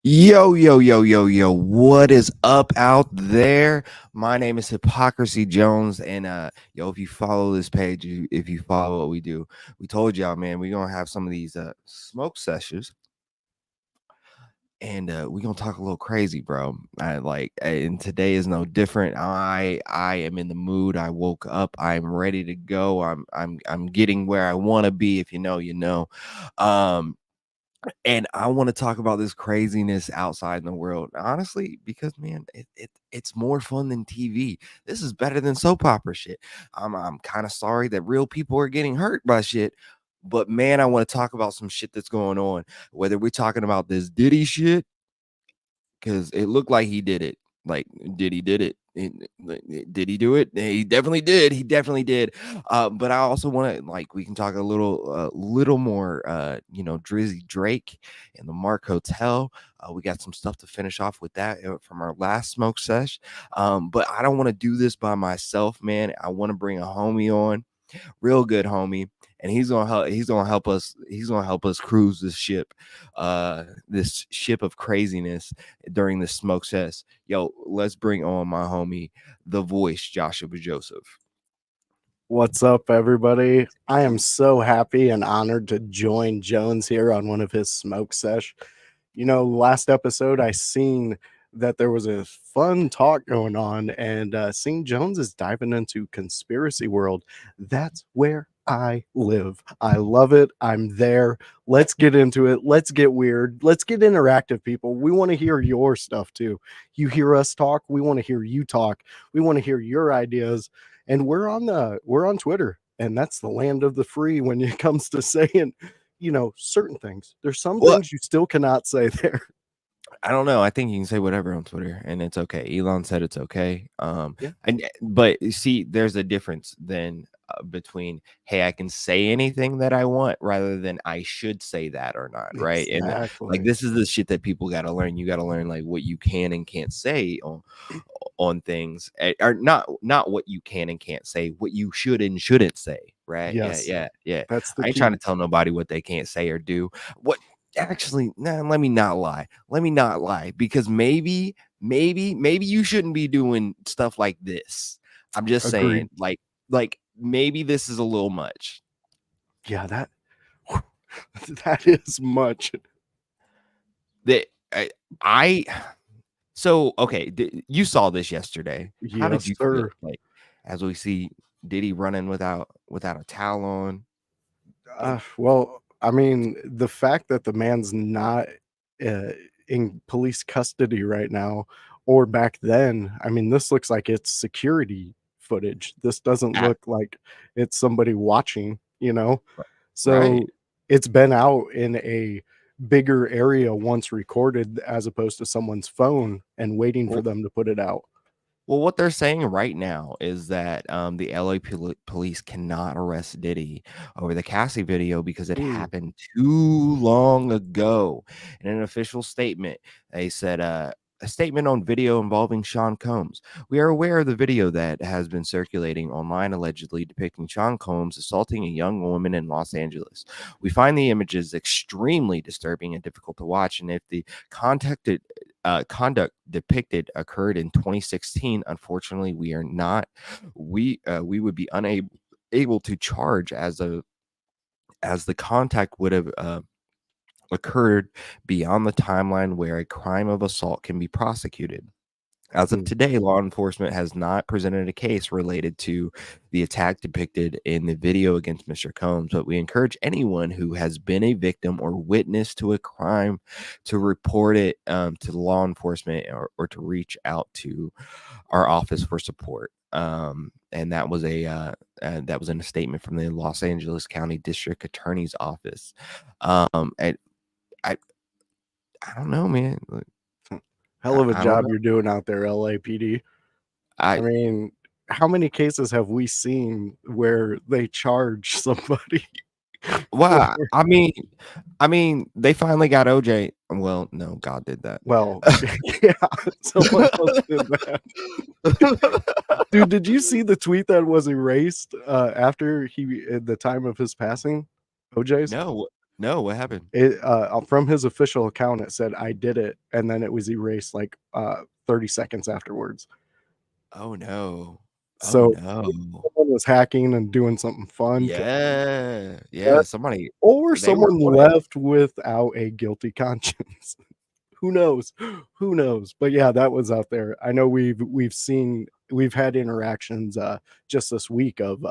Yo, yo, yo, yo, yo, what is up out there? My name is Hypocrisy Jones, and yo, if you follow this page, if you follow what we do, we told y'all, man, we're gonna have some of these smoke sessions, and we're gonna talk a little crazy, bro. And today is no different. I am in the mood. I woke up, I'm ready to go. I'm getting where I want to be. If you know, you know. And I want to talk about this craziness outside in the world, honestly, because man, it's more fun than TV. This is better than soap opera shit. I'm kind of sorry that real people are getting hurt by shit, but man, I want to talk about some shit that's going on. Whether we're talking about this Diddy shit, because it looked like he did it. Like, Diddy did it. Did he do it? He definitely did. He definitely did. But I also want to, like, we can talk a little more, DIDDY Drake and the Mark Hotel. We got some stuff to finish off with that from our last smoke sesh. But I don't want to do this by myself, man. I want to bring a homie on, real good homie. and he's gonna help us. He's gonna help us cruise this ship of craziness during this smoke fest. Yo, let's bring on my homie, the voice, Joshua Joseph. What's up, everybody? I am so happy and honored to join Jones here on one of his smoke sesh. Last episode I seen that there was a fun talk going on, and seeing Jones is diving into conspiracy world. That's where I live. I love it. I'm there. Let's get into it. Let's get weird. Let's get interactive, people. We want to hear your stuff too. You hear us talk. We want to hear you talk. We want to hear your ideas. And we're on Twitter, and that's the land of the free when it comes to saying, certain things. There's some Well, things you still cannot say there. I don't know. I think you can say whatever on Twitter, and it's okay. Elon said it's okay. Yeah. But you see, there's a difference then between, hey, I can say anything that I want, rather than I should say that or not, right? And like, Exactly. this is the shit that people got to learn. You got to learn like what you can and can't say on things, or not what you can and can't say, what you should and shouldn't say, right? Yes. Yeah. That's the I ain't key. trying to tell nobody what they can't say or do. What Actually, nah, let me not lie, because maybe you shouldn't be doing stuff like this. I'm just Agreed. saying, like maybe this is a little much. Yeah, that is much. That I So okay, you saw this yesterday. How did Yes, you feel? sir. Like, as we see Diddy running without a towel on. Well, I mean, the fact that the man's not uh, in police custody right now, or back then, I mean, this looks like it's security footage. This doesn't At, look like it's somebody watching. right. So it's been out in a bigger area once recorded, as opposed to someone's phone and waiting for Well, them to put it out. what they're saying right now is that the LA police cannot arrest Diddy over the Cassie video because it Ooh. happened too long ago. In an official statement, they said, a statement on video involving Sean Combs. We are aware of the video that has been circulating online allegedly depicting Sean Combs assaulting a young woman in Los Angeles. We find the images extremely disturbing and difficult to watch, and if the conduct depicted occurred in 2016, unfortunately, we would be unable to charge as the contact would have occurred beyond the timeline where a crime of assault can be prosecuted. As of Mm. today, law enforcement has not presented a case related to the attack depicted in the video against Mr. Combs, but we encourage anyone who has been a victim or witness to a crime to report it to law enforcement, or to reach out to our office for support. And that was in a statement from the Los Angeles County District Attorney's Office. And I I don't know, man. Hell of a I don't job know. you're doing out there, LAPD. I I mean, how many cases have we seen where they charge somebody for Well, I mean, they finally got OJ. Well, no, God did that. well, yeah, someone else did that. Dude, did you see the tweet that was erased, after at the time of his passing? OJ's? No, no, what happened? From his official account, it said, "I did it," and then it was erased, like, 30 seconds afterwards. Oh no. Oh So, no. someone was hacking and doing something fun. Yeah, somebody, Or they were someone on it. left without a guilty conscience. Who knows? Who knows? But yeah, that was out there. I know we've had interactions just this week of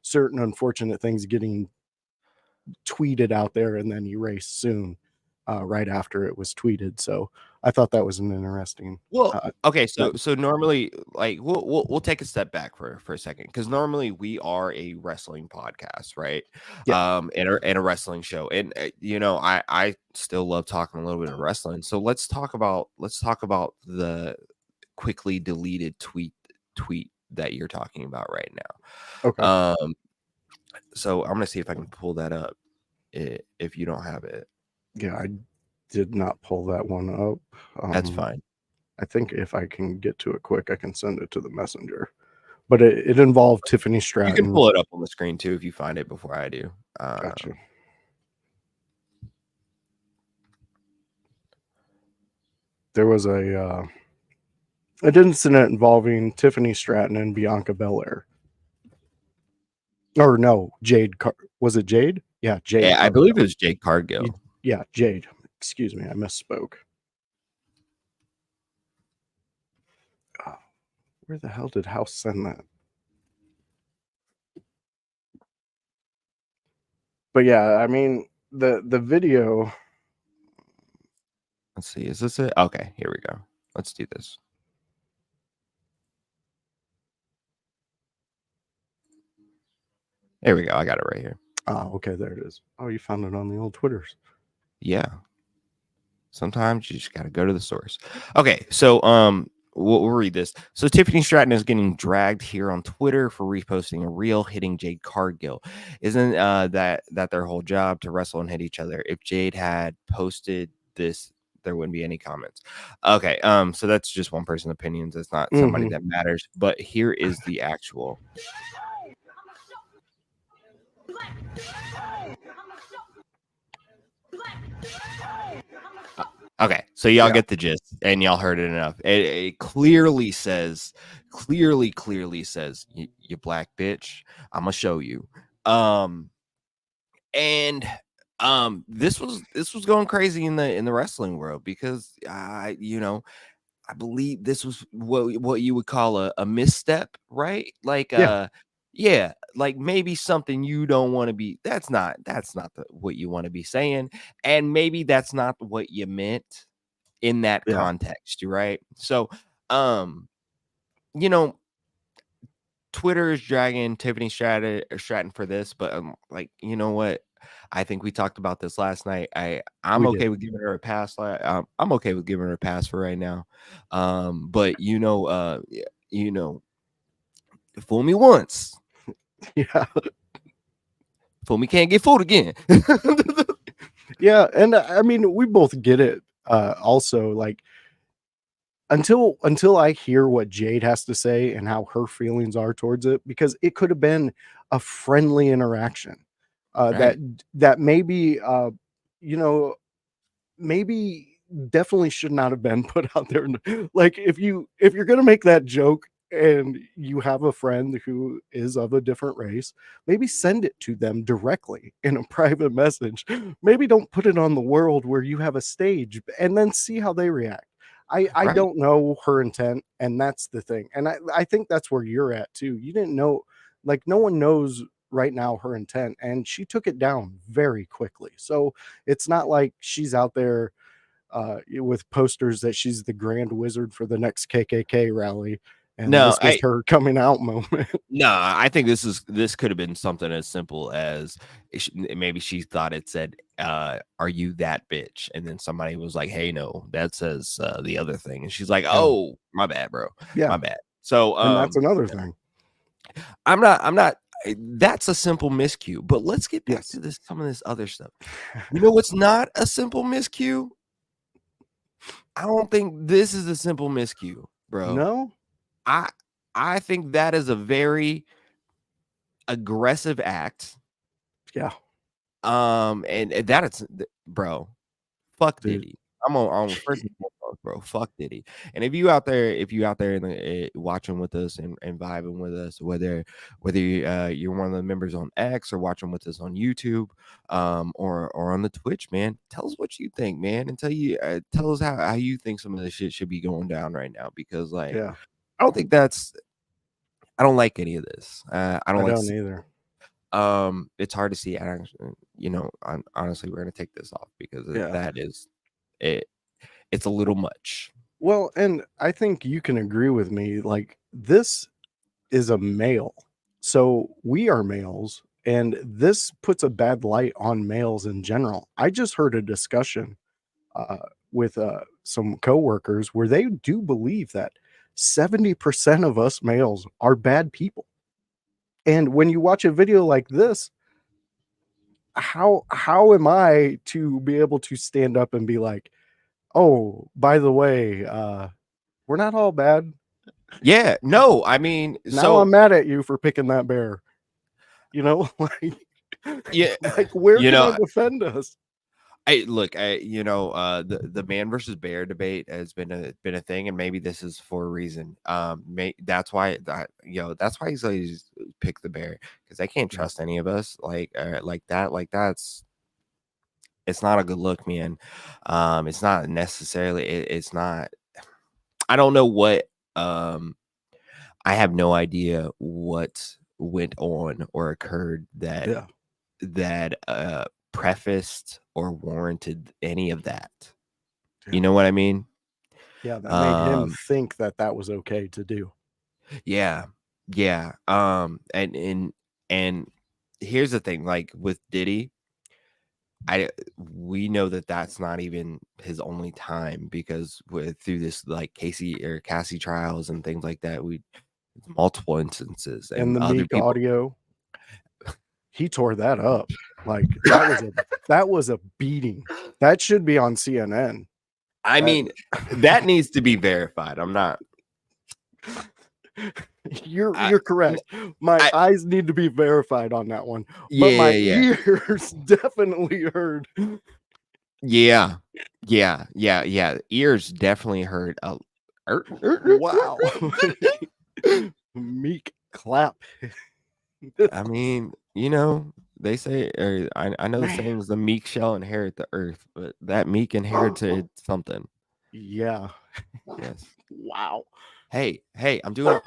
certain unfortunate things getting tweeted out there and then erased soon, right after it was tweeted. So I thought that was an interesting. Well, okay, That, so normally, like, we'll take a step back for a second, because normally we are a wrestling podcast, right? yeah. And a wrestling show, and I still love talking a little bit of wrestling. So let's talk about the quickly deleted tweet that you're talking about right Okay. now. So I'm gonna see if I can pull that up, if you don't have it. Yeah, I did not pull that one up. That's fine. I think if I can get to it quick, I can send it to the messenger. but it involved Tiffany You can Stratton. pull it up on the screen too if you find it before I do. Gotcha. There was an incident involving Tiffany Stratton and Bianca Belair. Or no, was it Jade? Yeah, Jade. Yeah, I believe it was Jade Cargill. Yeah, Jade. Excuse me, I misspoke. Oh, where the hell did House send that? But yeah, I mean the video. Let's see. Is this it? Okay, here we go. Let's do this. There we go. I got it right here. Oh, okay, there it is. Oh, you found it on the old Twitters. Yeah. Sometimes you just got to go to the source. Okay, so we'll read this. So Tiffany Stratton is getting dragged here on Twitter for reposting a reel hitting Jade Cargill. Isn't that their whole job, to wrestle and hit each other? If Jade had posted this, there wouldn't be any comments. Okay, so that's just one person's opinions. It's not somebody that matters. But here is the actual. Okay, so y'all get the gist, and y'all heard it enough. It clearly says, you black bitch, I'm gonna show you. And this was going crazy in the wrestling world, because I believe this was what you would call a misstep, right? Like yeah, like maybe something you don't want to be. That's not what you want to be saying, and maybe that's not what you meant in that context, right? So, Twitter is dragging Tiffany Stratton for this, but like, you know what? I think we talked about this last night. I'm okay with giving her a pass. I'm okay with giving her a pass for right now. But fool me once. Yeah. Fool me can't get fooled again. Yeah, and I mean, we both get it. Also, like, until I hear what Jade has to say and how her feelings are towards it, because it could have been a friendly interaction, Right. that maybe maybe definitely should not have been put out there. Like, if you're gonna make that joke and you have a friend who is of a different race, maybe send it to them directly in a private message. Maybe don't put it on the world where you have a stage, and then see how they react. I Right. don't know her intent, and that's the thing. And I think that's where you're at too. You didn't know, like, no one knows right now her intent, and she took it down very quickly. So it's not like she's out there with posters that she's the grand wizard for the next KKK rally, and No, this was her coming out moment. No, I think this could have been something as simple as maybe she thought it said, "Are you that bitch?" And then somebody was like, "Hey, no, that says the other thing." And she's like, "Oh, my bad, bro, Yeah, my bad." So, and that's another thing. I'm not. That's a simple miscue. But let's get back to some of this other stuff. You know what's not a simple miscue? I don't think this is a simple miscue, bro. No, I think that is a very aggressive act. yeah, And that it's bro, fuck dude. Diddy. I'm on first and foremost, bro. Fuck Diddy. And if you out there in the watching with us and vibing with us, whether you're one of the members on X or watching with us on YouTube, or on the Twitch, man, tell us what you think, man, and tell us how you think some of this shit should be going down right now, because like I don't think I don't like any of this. I don't either. It's hard to see. Honestly, we're gonna take this off because that is it. It's a little much. Well, and I think you can agree with me. Like, this is a male, so we are males, and this puts a bad light on males in general. I just heard a discussion with some coworkers where they do believe that 70% of us males are bad people. And when you watch a video like this, how am I to be able to stand up and be like, "Oh, by the way, we're not all bad. Yeah, no, I mean, Now I'm so mad at you for picking that bear. You know, yeah, like where you can I know, defend us? the man versus bear debate has been a thing, and maybe this is for a reason. That's why that's why he's always pick the bear, because they can't Yeah. trust any of us like that. Like it's not a good look, man. It's not necessarily. It's not. I don't know what. I have no idea what went on or occurred Yeah. that prefaced or warranted any of that. You Yeah. know what I mean? Yeah. That made him Um, think that that was okay to do. yeah, yeah. And here's the thing, like with Diddy, we know that that's not even his only time, because with through this like Cassie trials and things like that, we multiple instances And and the other Meek people. audio, he tore that up. Like that was a beating. That should be on CNN. I That mean, that needs to be verified. I'm not. I, you're correct. My I eyes need to be verified on that one, but yeah, my yeah, ears definitely heard. yeah, yeah, yeah, yeah. Ears definitely hurt. Wow. Meek clap. I mean, they say, or I know the Man. saying is the meek shall inherit the earth, but that meek inherited something. Yeah. Yes. Wow. Hey, I'm doing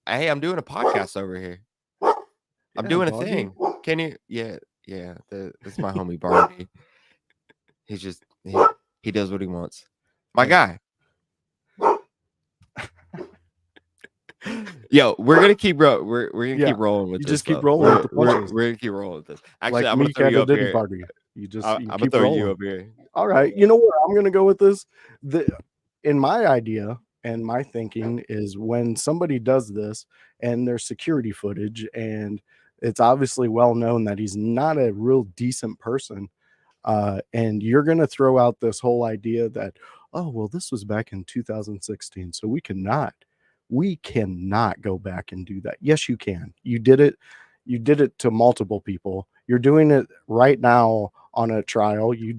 hey, I'm doing a podcast over here. I'm Yeah, doing a doggy. thing. Can you? Yeah, yeah. That's my homie Barney. He's just he does what he wants. My Hey. guy. Yo, we're gonna we're gonna Yeah. keep rolling with You this just keep though. rolling with the punches. We're gonna keep rolling with this. Actually, Like I'm gonna Meek throw at you a up Diddy here. party. You I'm gonna keep throw you rolling. up here. All right. You know where I'm gonna go with this? In my idea and my thinking is when somebody does this and there's security footage and it's obviously well known that he's not a real decent person, and you're going to throw out this whole idea that, oh well, this was back in 2016, so we cannot go back and do that. Yes, you can. You did it to multiple people. You're doing it right now on a trial. You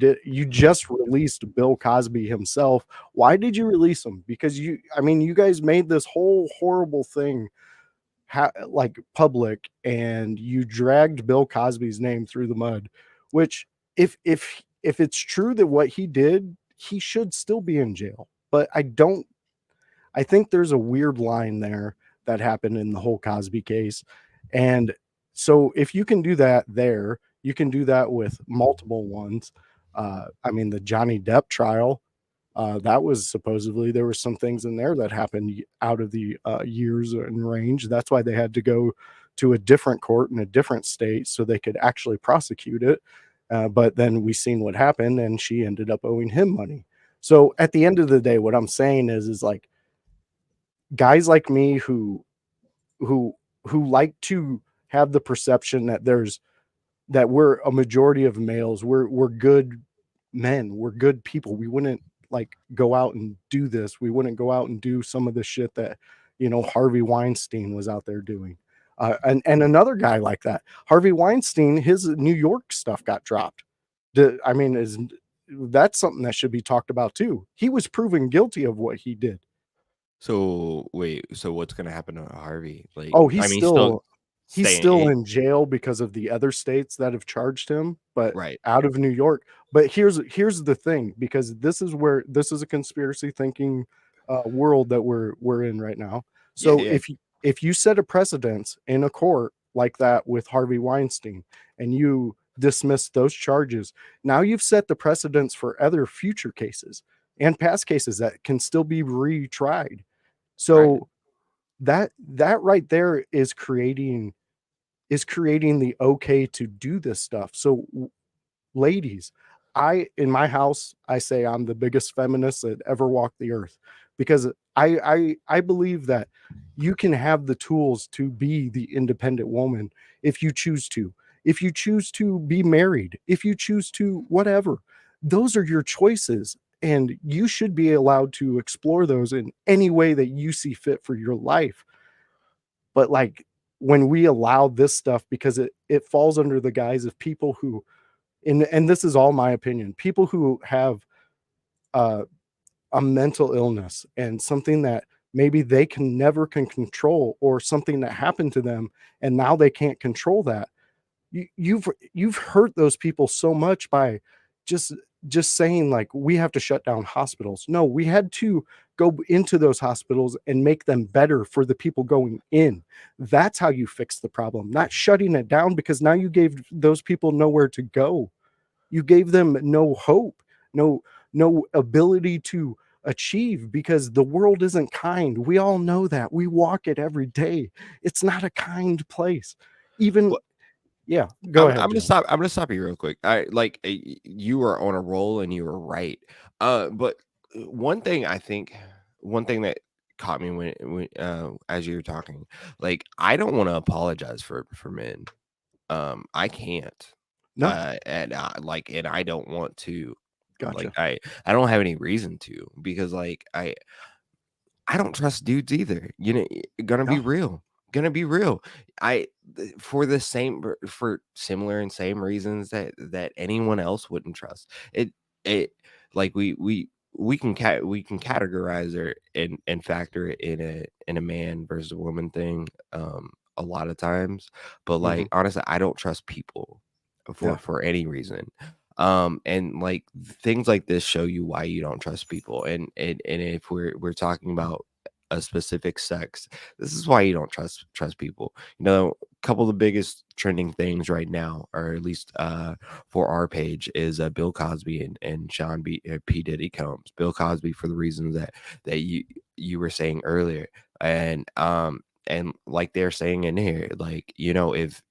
just released Bill Cosby himself. Why did you release him? Because you guys made this whole horrible thing like public, and you dragged Bill Cosby's name through the mud, which if it's true that what he did, he should still be in jail. But I think there's a weird line there that happened in the whole Cosby case. And so if you can do that there, you can do that with multiple ones. The Johnny Depp trial, that was supposedly there were some things in there that happened out of the years and range. That's why they had to go to a different court in a different state so they could actually prosecute it. But then we seen what happened, and she ended up owing him money. So at the end of the day, what I'm saying is like guys like me who who like to have the perception that we're a majority of males, we're good men, we're good people. We wouldn't like go out and do this. We wouldn't go out and do some of the shit that Harvey Weinstein was out there doing. And another guy like that, Harvey Weinstein, his New York stuff got dropped. Is that's something that should be talked about too. He was proven guilty of what he did. So wait, so what's gonna happen to Harvey? Like, Oh, I mean, he's still he's staying still in jail because of the other states that have charged him, but right. out of New York. But here's the thing, because this is a conspiracy thinking world that we're in right now. Yeah, So yeah. if you set a precedence in a court like that with Harvey Weinstein and you dismiss those charges, now you've set the precedence for other future cases and past cases that can still be retried. Right. So that right there is creating the okay to do this stuff. So ladies, in my house, I say I'm the biggest feminist that ever walked the earth, because I believe that you can have the tools to be the independent woman if you choose to. If you choose to be married, if you choose to whatever, those are your choices. and you should be allowed to explore those in any way that you see fit for your life. But like when we allow this stuff, because it falls under the guise of people who, and this is all my opinion, people who have uh, a mental illness and something that maybe they can never can control, or something that happened to them and now they can't control that. You've hurt those people so much by just saying like we have to shut down hospitals. No, we had to go into those hospitals and make them better for the people going in. That's how you fix the problem, not shutting it down, because now you gave those people nowhere to go. You gave them no hope, no ability to achieve, because the world isn't kind. We all know that. We walk it every day. It's not a kind place. Even yeah, go I'm ahead, gonna Jones. stop. I'm gonna stop you real quick. I like you were on a roll and you were right. But one thing I think, one thing that caught me when as you were talking, like I don't want to apologize for men. I can't. No, And like, and I don't want to. Like, gotcha. I don't have any reason to, because like I don't trust dudes either. You know, gonna be No, real. Gonna be real. I for the same for similar and same reasons that anyone else wouldn't trust. It like we can categorize or and factor it in a man versus a woman thing a lot of times, but mhm, like honestly, I don't trust people yeah, for any reason. And like things like this show you why you don't trust people, and if we're talking about a specific sex, this is why you don't trust people. You know, a couple of the biggest trending things right now, or at least for our page, is Bill Cosby and P Diddy Combs. Bill Cosby for the reasons that you were saying earlier, and like they're saying in here, like, you know, if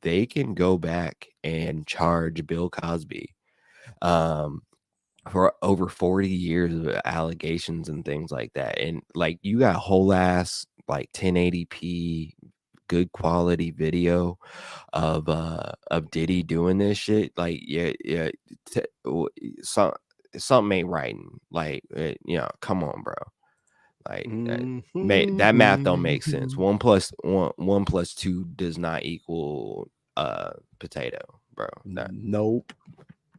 they can go back and charge Bill Cosby um for over 40 years of allegations and things like that, and like you got whole ass like 1080p good quality video of Diddy doing this shit, like yeah, some something ain't right. Like you know, come on, bro. Like, that math don't make sense. mhm. One plus two does not equal potato, bro. That Nope.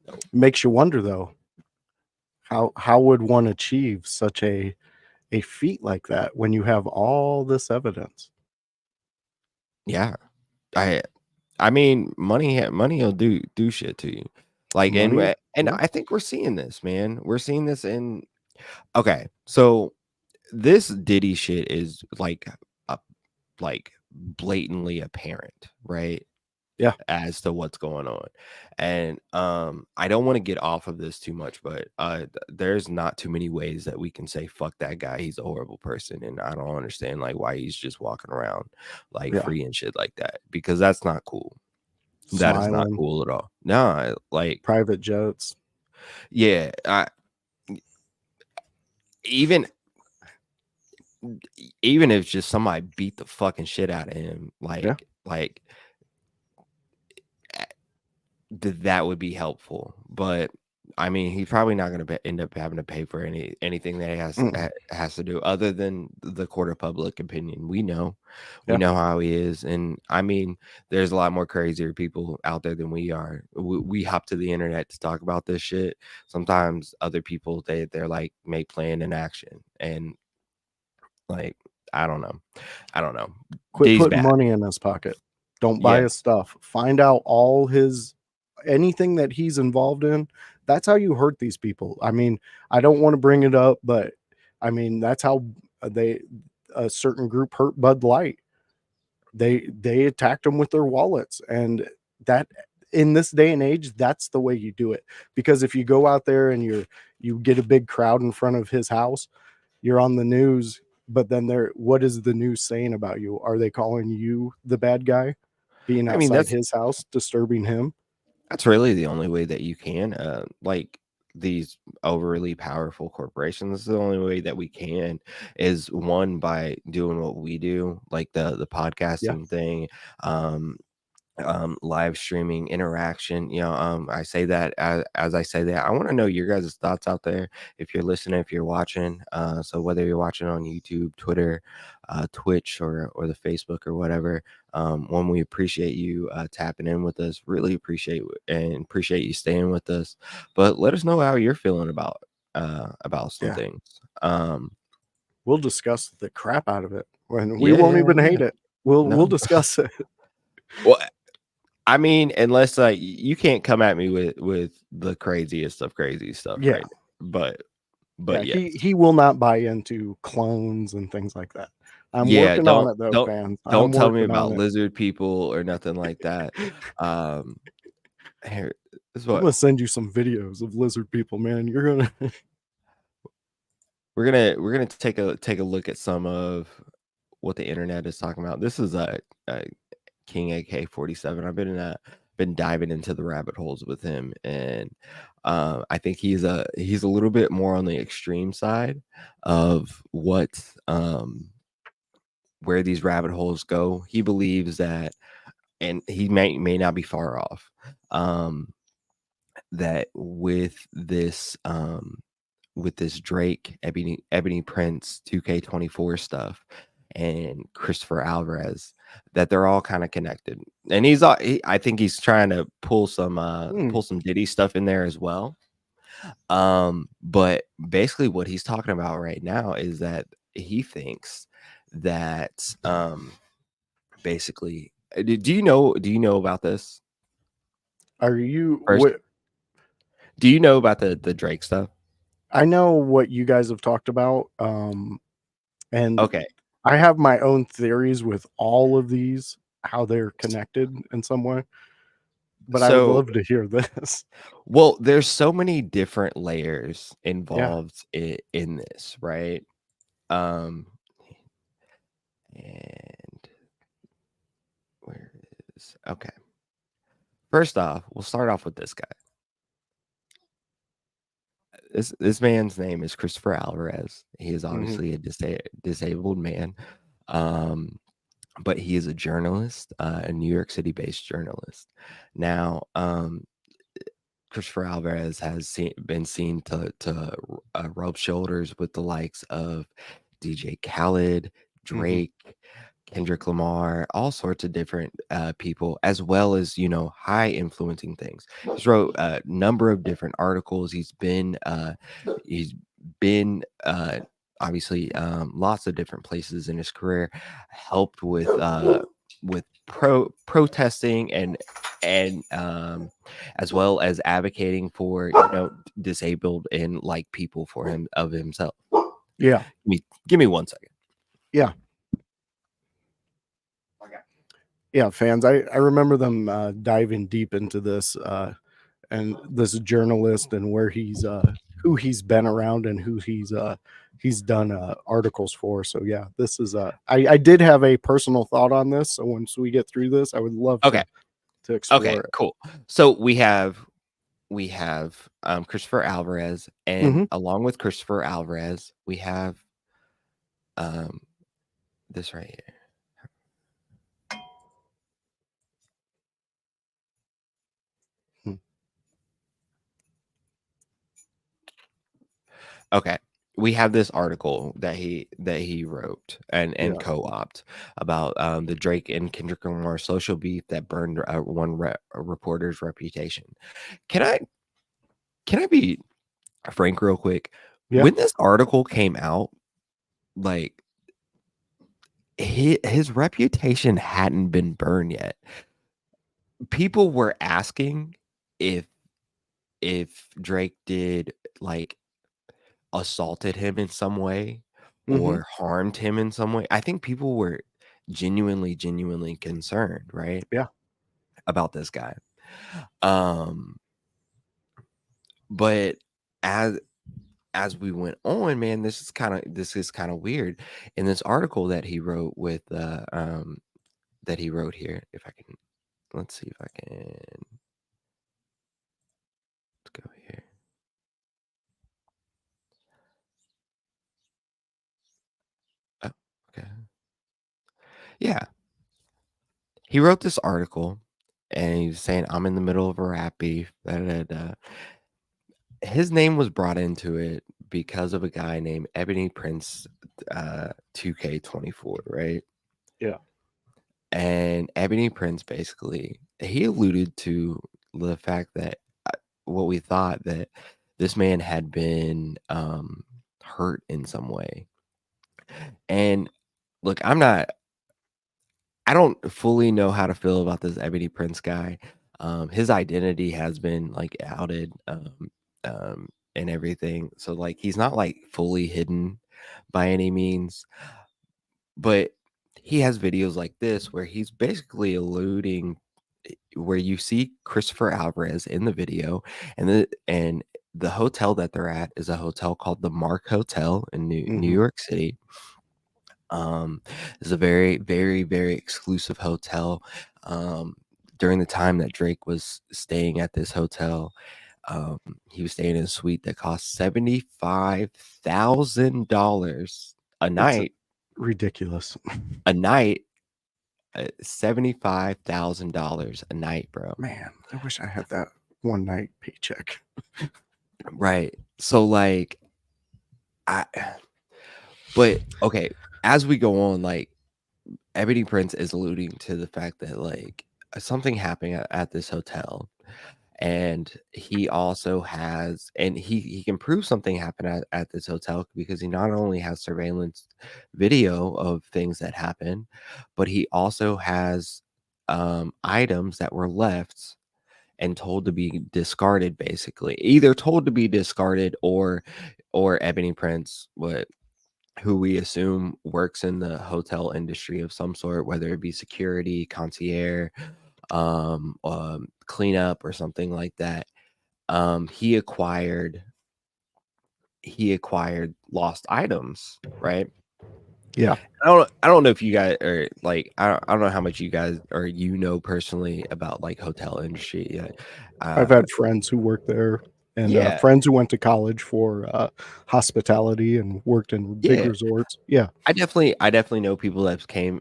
nope. Makes you wonder though, how would one achieve such a feat like that when you have all this evidence? Yeah, I I mean, money will do shit to you. Like, Money, and yeah, I think we're seeing this, man. We're seeing this in okay. So this Diddy shit is uh, like blatantly apparent, right? yeah, As to what's going on. And I don't want to get off of this too much, but there's not too many ways that we can say fuck that guy, he's a horrible person, and I don't understand like why he's just walking around like yeah. free and shit like that, because that's not cool. That is not Smiling, cool at all. No, like private jets. yeah, even even if just somebody beat the fucking shit out of him, Yeah, like that would be helpful. But I mean, he's probably not going to end up having to pay for anything that he mm, has to do, other than the court of public opinion. We yeah. know how he is, and I mean, there's a lot more crazier people out there than we are. We hop to the internet to talk about this shit. Sometimes other people they're like make plan in action, and like I don't know. Quit Day's putting bad. money in his pocket. Don't buy Yeah, his stuff. Find out all his anything that he's involved in. That's how you hurt these people. I mean, I don't want to bring it up, but I mean, that's how they a certain group hurt Bud Light. They attacked them with their wallets, and that in this day and age, that's the way you do it. Because if you go out there and you get a big crowd in front of his house, you're on the news, but then they're what is the news saying about you? Are they calling you the bad guy being I mean outside his house, disturbing him? that's really the only way that you can, like these overly powerful corporations. The only way that we can is one by doing what we do, like the Yeah. podcasting thing, um, live streaming interaction. I say that as I say that, I want to know your guys' thoughts out there. If you're listening, if you're watching, so whether you're watching on YouTube, Twitter, Twitch, or the Facebook or whatever, one, we appreciate you tapping in with us. Really appreciate you staying with us. But let us know how you're feeling about some Yeah. things. We'll discuss the crap out of it when we Yeah, won't yeah, even yeah. hate it. We'll No, discuss it. well, I mean, unless you can't come at me with the craziest of crazy stuff, Yeah. right? But Yeah, yes, he will not buy into clones and things like that. I'm yeah. working on Don't it though, don't fans. I'm don't tell me working about on it. lizard people or nothing like that. Um, here, this is I'm what gonna send you some videos of lizard people, man. You're gonna we're gonna take a look at some of what the internet is talking about. This is a King AK-47. I've been diving into the rabbit holes with him, and I think he's a little bit more on the extreme side of what where these rabbit holes go. He believes that, and he may not be far off. That with this Drake, Ebony Prince, 2K24 stuff, and Christopher Alvarez, that they're all kind of connected. And I think he's trying to Hmm. pull some Diddy stuff in there as well. But basically what he's talking about right now is that he thinks that basically do you know about this? Are you First, what do you know about the Drake stuff? I know what you guys have talked about, and Okay. I have my own theories with all of these, how they're connected in some way, but I would So, love to hear this. well, there's so many different layers Yeah. involved in this, right? Um, and where is okay. First off, we'll start off with this guy. This man's name is Christopher Alvarez. He is Mhm. obviously a disabled man, um, but he is a journalist, a New York City based journalist. Now, Christopher Alvarez has been seen to rub shoulders with the likes of DJ Khaled, Mhm. Drake, Kendrick Lamar, all sorts of different people, as well as high influencing things. He's wrote a number of different articles. He's been obviously lots of different places in his career. Helped with protesting and as well as advocating for disabled and like people for him of himself. Yeah. Give me 1 second. Yeah. Yeah, fans. I remember them diving deep into this and this journalist and where he's who he's been around and who he's done articles for. So yeah, this is I did have a personal thought on this. So once we get through this, I would love Okay. to Okay. explore it. Cool. So we have Christopher Alvarez, and Hmm. along with Christopher Alvarez, we have um this right here. Okay. We have this article that he wrote and Yeah. co-opt about the Drake and Kendrick Lamar social beef that burned a reporter's reputation. Can I can I be frank real quick? Yeah. When this article came out, like his reputation hadn't been burned yet. People were asking if Drake did like assaulted him in some way Hmm. or harmed him in some way. I think people were genuinely concerned, right, Yeah. about this guy. Um, but as we went on, man, this is kind of weird. In this article that he wrote that he wrote here, if I can, let's see if I can let's go here. Oh, okay. Yeah. He wrote this article and he was saying, "I'm in the middle of a rap beef." Da, da, da. His name was brought into it because of a guy named Ebony Prince, 2K24, right? Yeah. And Ebony Prince basically he alluded to the fact that what we thought that this man had been hurt in some way. And look, I don't fully know how to feel about this Ebony Prince guy. His identity has been like outed, and everything. So like he's not like fully hidden by any means, but he has videos like this where he's basically alluding where you see Christopher Alvarez in the video, and the hotel that they're at is a hotel called the Mark Hotel in New Hmm. York City. Um, it's a very, very, very exclusive hotel. Um, During the time that Drake was staying at this hotel, um, he was staying in a suite that cost $75,000 a It's night. ridiculous. A night, $75,000 a night, bro. Man, I wish I had that one night paycheck. Right. So like, I. But okay, as we go on, like Ebony Prince is alluding to the fact that like something happened at this hotel, and he also has, and he can prove something happened at this hotel because he not only has surveillance video of things that happen, but he also has items that were left and told to be discarded, basically either told to be discarded or Ebony Prince, who we assume works in the hotel industry of some sort, whether it be security, concierge, cleanup, or something like that. He acquired lost items, right? Yeah. I don't know if you guys are like I don't know how much you guys or personally about like hotel industry. Yeah, I've had friends who work there and yeah, friends who went to college for hospitality and worked in big yeah. resorts. Yeah. I definitely know people that came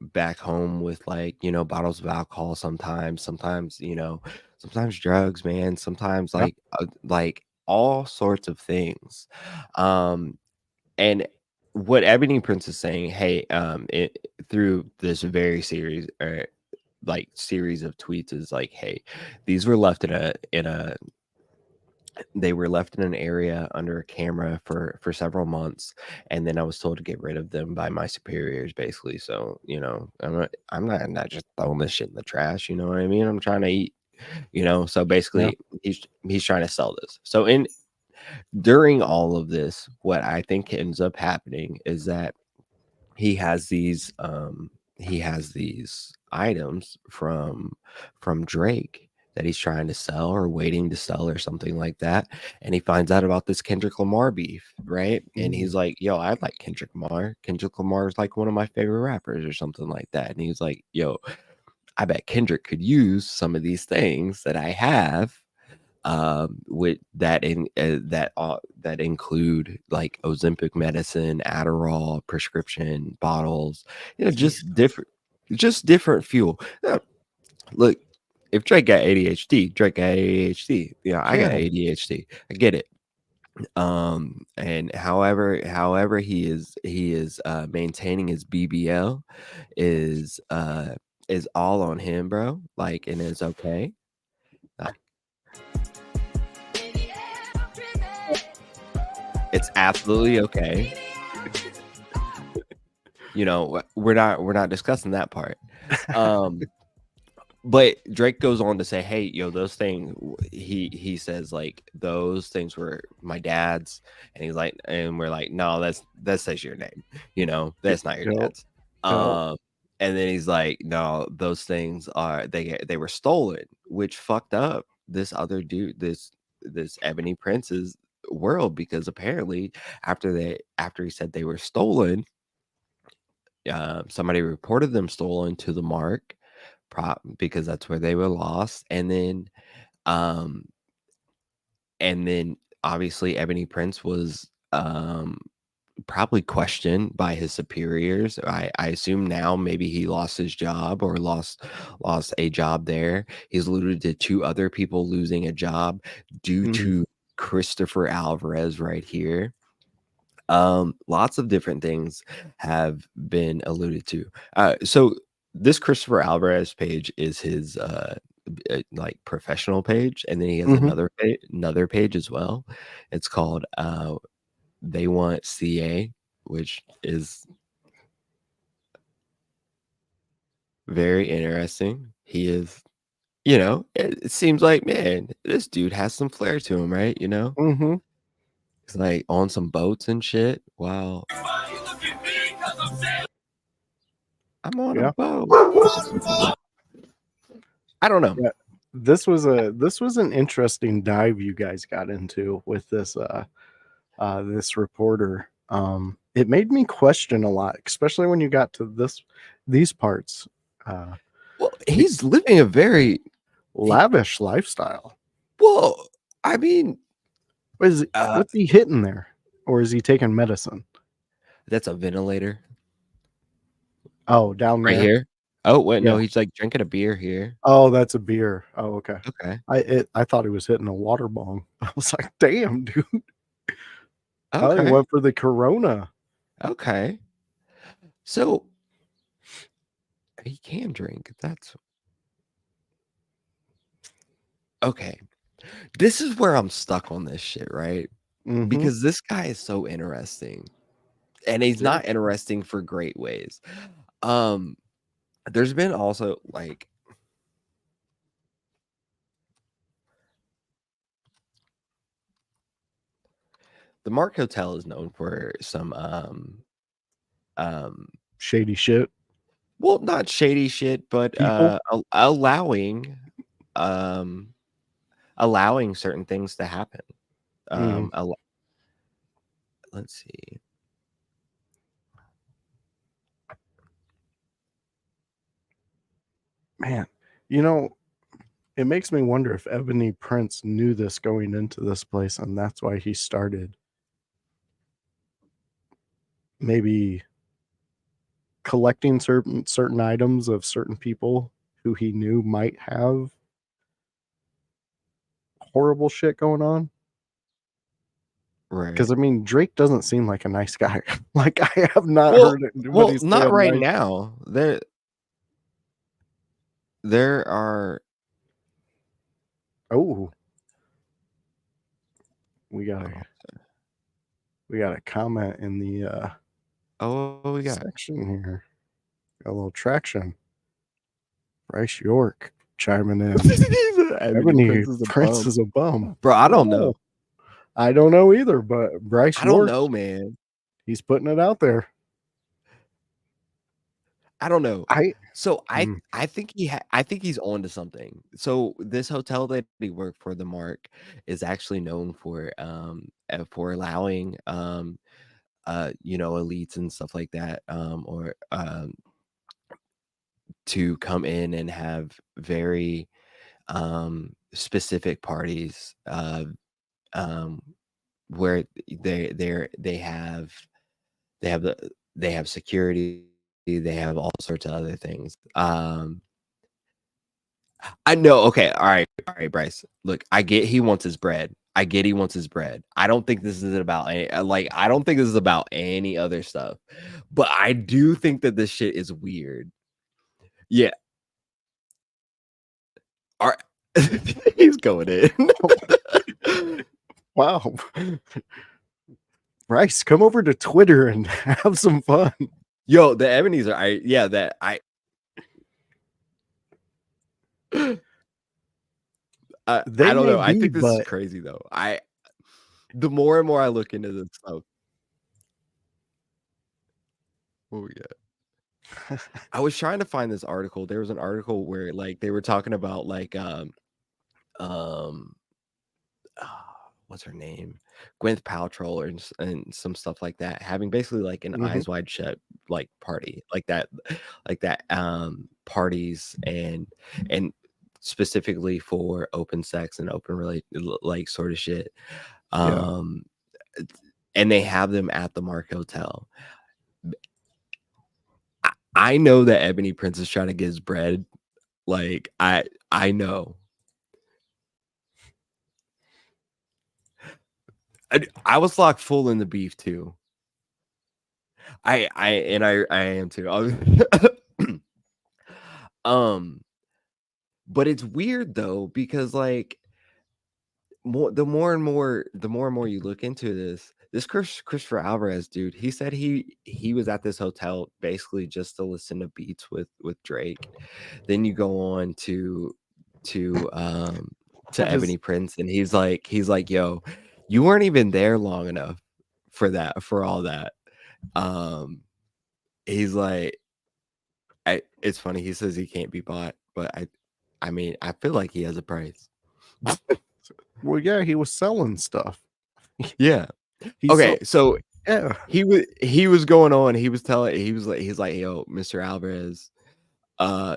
back home with like, bottles of alcohol sometimes, sometimes drugs, man, sometimes Yeah. like all sorts of things. Um and what Ebony Prince is saying, hey, through this very series or like series of tweets is like, hey, these were left they were left in an area under a camera for several months, and then I was told to get rid of them by my superiors, basically. So I'm not just throwing this shit in the trash, you know what I mean? I'm trying to eat, so Yeah. basically he's trying to sell this. So in during all of this, what I think ends up happening is that he has these items from Drake that he's trying to sell or waiting to sell or something like that. And he finds out about this Kendrick Lamar beef, right? And Mm. he's like, yo, I like Kendrick Lamar. Kendrick Lamar is like one of my favorite rappers or something like that. And he's like, yo, I bet Kendrick could use some of these things that I have, with that that include like Ozempic medicine, Adderall, prescription bottles, Jesus. just different fuel. Look, if Drake got ADHD, Drake got ADHD. I got Yeah. ADHD. I get it. And however he is maintaining his BBL is all on him, bro. Like, and it's okay. Like, it's absolutely okay. We're not discussing that part. Um, but Drake goes on to say, "Hey, yo, those things." He says like those things were my dad's, and he's like, and we're like, no, that says your name. That's not your Yep. dad's. Yep. Um, and then he's like, no, those things are they were stolen, which fucked up this other dude, this Ebony Prince's world, because apparently after he said they were stolen, somebody reported them stolen to the Mark prop because that's where they were lost, um and then obviously Ebony Prince was probably questioned by his superiors. I assume now maybe he lost his job or lost a job there. He's alluded to 2 other people losing a job due Mhm. to Christopher Alvarez right here. Lots of different things have been alluded to. So this Christopher Alvarez page is his like professional page, and then he has Mhm. another page as well. It's called They Want CA, which is very interesting. He is, it seems like, man, this dude has some flair to him, right? Mhm. He's like on some boats and shit. Wow. I'm on a Yeah. boat. I don't know. Yeah. This was an interesting dive you guys got into with this reporter. It made me question a lot, especially when you got to these parts. Uh, Well, be- he's living a very Lavish lifestyle. well. I mean, What's he hitting there, or is he taking medicine? that's a ventilator Oh, down right there. here. Oh wait, no, Yeah. he's like drinking a beer here. Oh, that's a beer. Oh, okay. Okay, I thought he was hitting a water bong. I was like, damn, dude. Oh, he okay, went for the Corona. okay. So he can drink. That's okay. This is where I'm stuck on this shit, right? Mm-hmm. Because this guy is so interesting, and he's not interesting for great ways. Um, there's been also like the Mark Hotel is known for some um Shady shit. well, not shady shit, but People. um allowing certain things to happen. Mm, Let's see. man, you know, it makes me wonder if Ebony Prince knew this going into this place, and that's why he started maybe collecting certain items of certain people who he knew might have horrible shit going on. Right. Because I mean, Drake doesn't seem like a nice guy. Like I have not Well, heard anybody say not a right nice. now. There are Oh, we got a oh, we got a comment in the what we got? section here. Got a little traction. Bryce York chiming in. Ebony Ebony Prince is a Prince bum. is a bum. Bro, I don't Oh, know. I don't know either, but Bryce I don't York, know, man. he's putting it out there. I don't know. I So mm, I think I think he's on to something. So this hotel that he worked for, the Mark, is actually known for allowing elites and stuff like that, or to come in and have very specific parties, um where they have they have security, they have all sorts of other things. I know. Okay. All right, Bryce. Look, I get he wants his bread. I get he wants his bread. I don't think this is about I don't think this is about any other stuff. But I do think that this shit is weird. Yeah. All right. He's going in. wow. Bryce, come over to Twitter and have some fun. Yo, the Ebonies are that I They don't may know. I be, think this is but crazy though. The more and more I look into this stuff, what we got? I was trying to find this article. There was an article where like they were talking about like um what's her name? Gwyneth Paltrow and some stuff like that, having basically like an mhm, eyes wide shut like party like that parties and specifically for open sex and open like sort of shit. yeah. Um and they have them at the Mark Hotel. I know that Ebony Prince is trying to get his bread. Like, I know. I was locked full in the beef too. I am too. But it's weird though, because like the more and more you look into this Christopher Alvarez dude, he said he was at this hotel basically just to listen to beats with Drake. Then you go on to That is Ebony Prince, and he's like, yo, you weren't even there long enough for all that. He's like, it's funny, he says he can't be bought, but I mean, I feel like he has a price. well, yeah, he was selling stuff. Yeah. He Okay, sold, so yeah. he was going on, he's like, yo, Mr. Alvarez,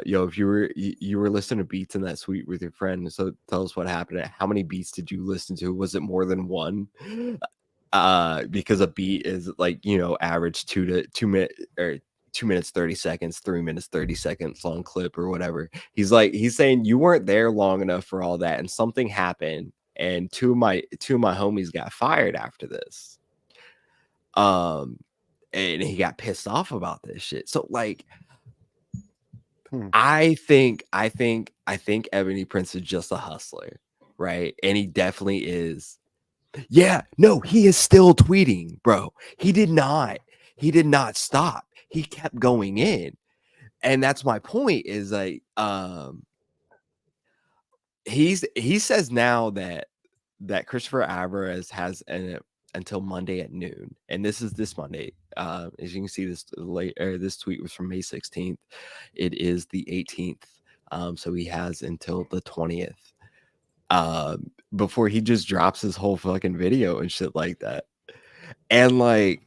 yo, if you were listening to beats in that suite with your friend, so tell us what happened. How many beats did you listen to? Was it more than one? Because a beat is like, you know, average 2 minutes 30 seconds, 3 minutes 30 seconds long clip or whatever. He's saying you weren't there long enough for all that, and something happened, and two of my homies got fired after this. And he got pissed off about this shit. So like, I think Ebony Prince is just a hustler, right? And he definitely is. Yeah, no, he is still tweeting, bro. He did not stop. He kept going in. And that's my point, is like, he says now that Christopher Alvarez has until Monday at noon, and this is this Monday. As you can see, this tweet was from May 16th. It is the 18th, so he has until the 20th, before he just drops his whole fucking video and shit like that. And like,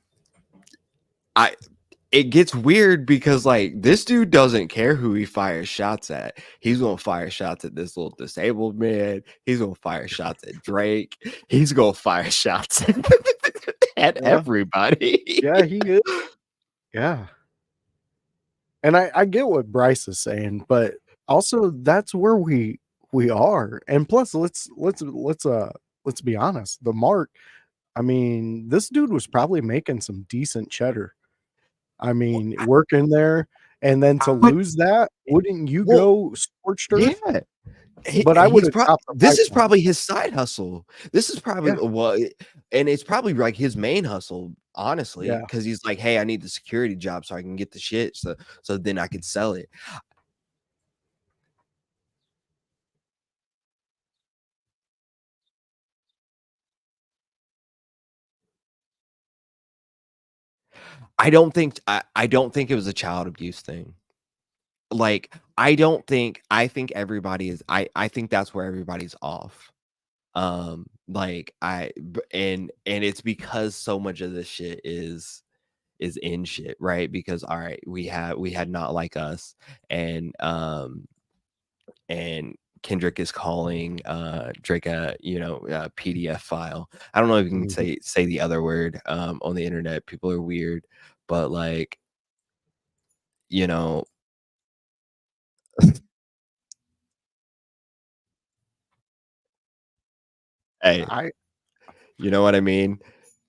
it gets weird because like, this dude doesn't care who he fires shots at. He's gonna fire shots at this little disabled man. He's gonna fire shots at Drake. He's gonna fire shots at everybody. Yeah, he is. Yeah. And I get what Bryce is saying, but also that's where we are. And plus, let's be honest. The Mark, I mean, this dude was probably making some decent cheddar. I mean, working there, and then to But lose that, wouldn't you well, go scorched earth? yeah. But I would He's have probably, chopped the this is pipeline. probably his side hustle. This is probably Yeah. and it's probably like his main hustle, honestly, Yeah. because he's like, hey, I need the security job so I can get the shit, so then I could sell it. I don't think it was a child abuse thing. Like, I think everybody is, I think that's where everybody's off. Like, and it's because so much of this shit is in shit, right? Because all right, we had Not Like Us, and Kendrick is calling Drake a, a PDF file. I don't know if you can Mhm. say the other word on the internet. People are weird, but like, you know, hey, I you know what I mean?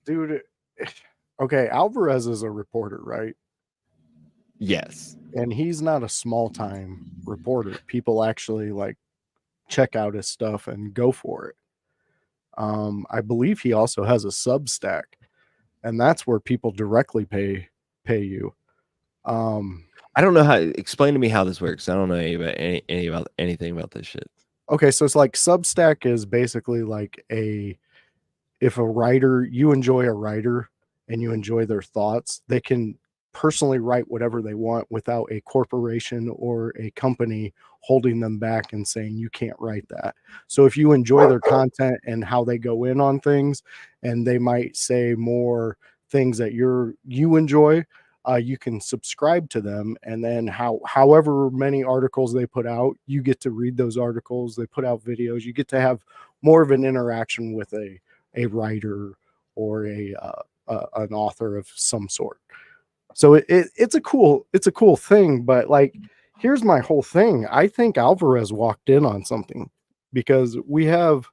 dude, okay, Alvarez is a reporter, right? Yes. And he's not a small time reporter. People actually like check out his stuff and go for it. I believe he also has a Substack, and that's where people directly pay you. Um, I don't know how, explain to me how this works. I don't know any about anything about this shit. okay, so it's like Substack is basically like if a writer, you enjoy a writer and you enjoy their thoughts, they can personally write whatever they want without a corporation or a company holding them back and saying you can't write that. So if you enjoy their content and how they go in on things, and they might say more things that you enjoy, you can subscribe to them, and then however many articles they put out, you get to read those articles. They put out videos, you get to have more of an interaction with a writer or an author of some sort. So it's a cool thing. But like, here's my whole thing. I think Alvarez walked in on something, because we have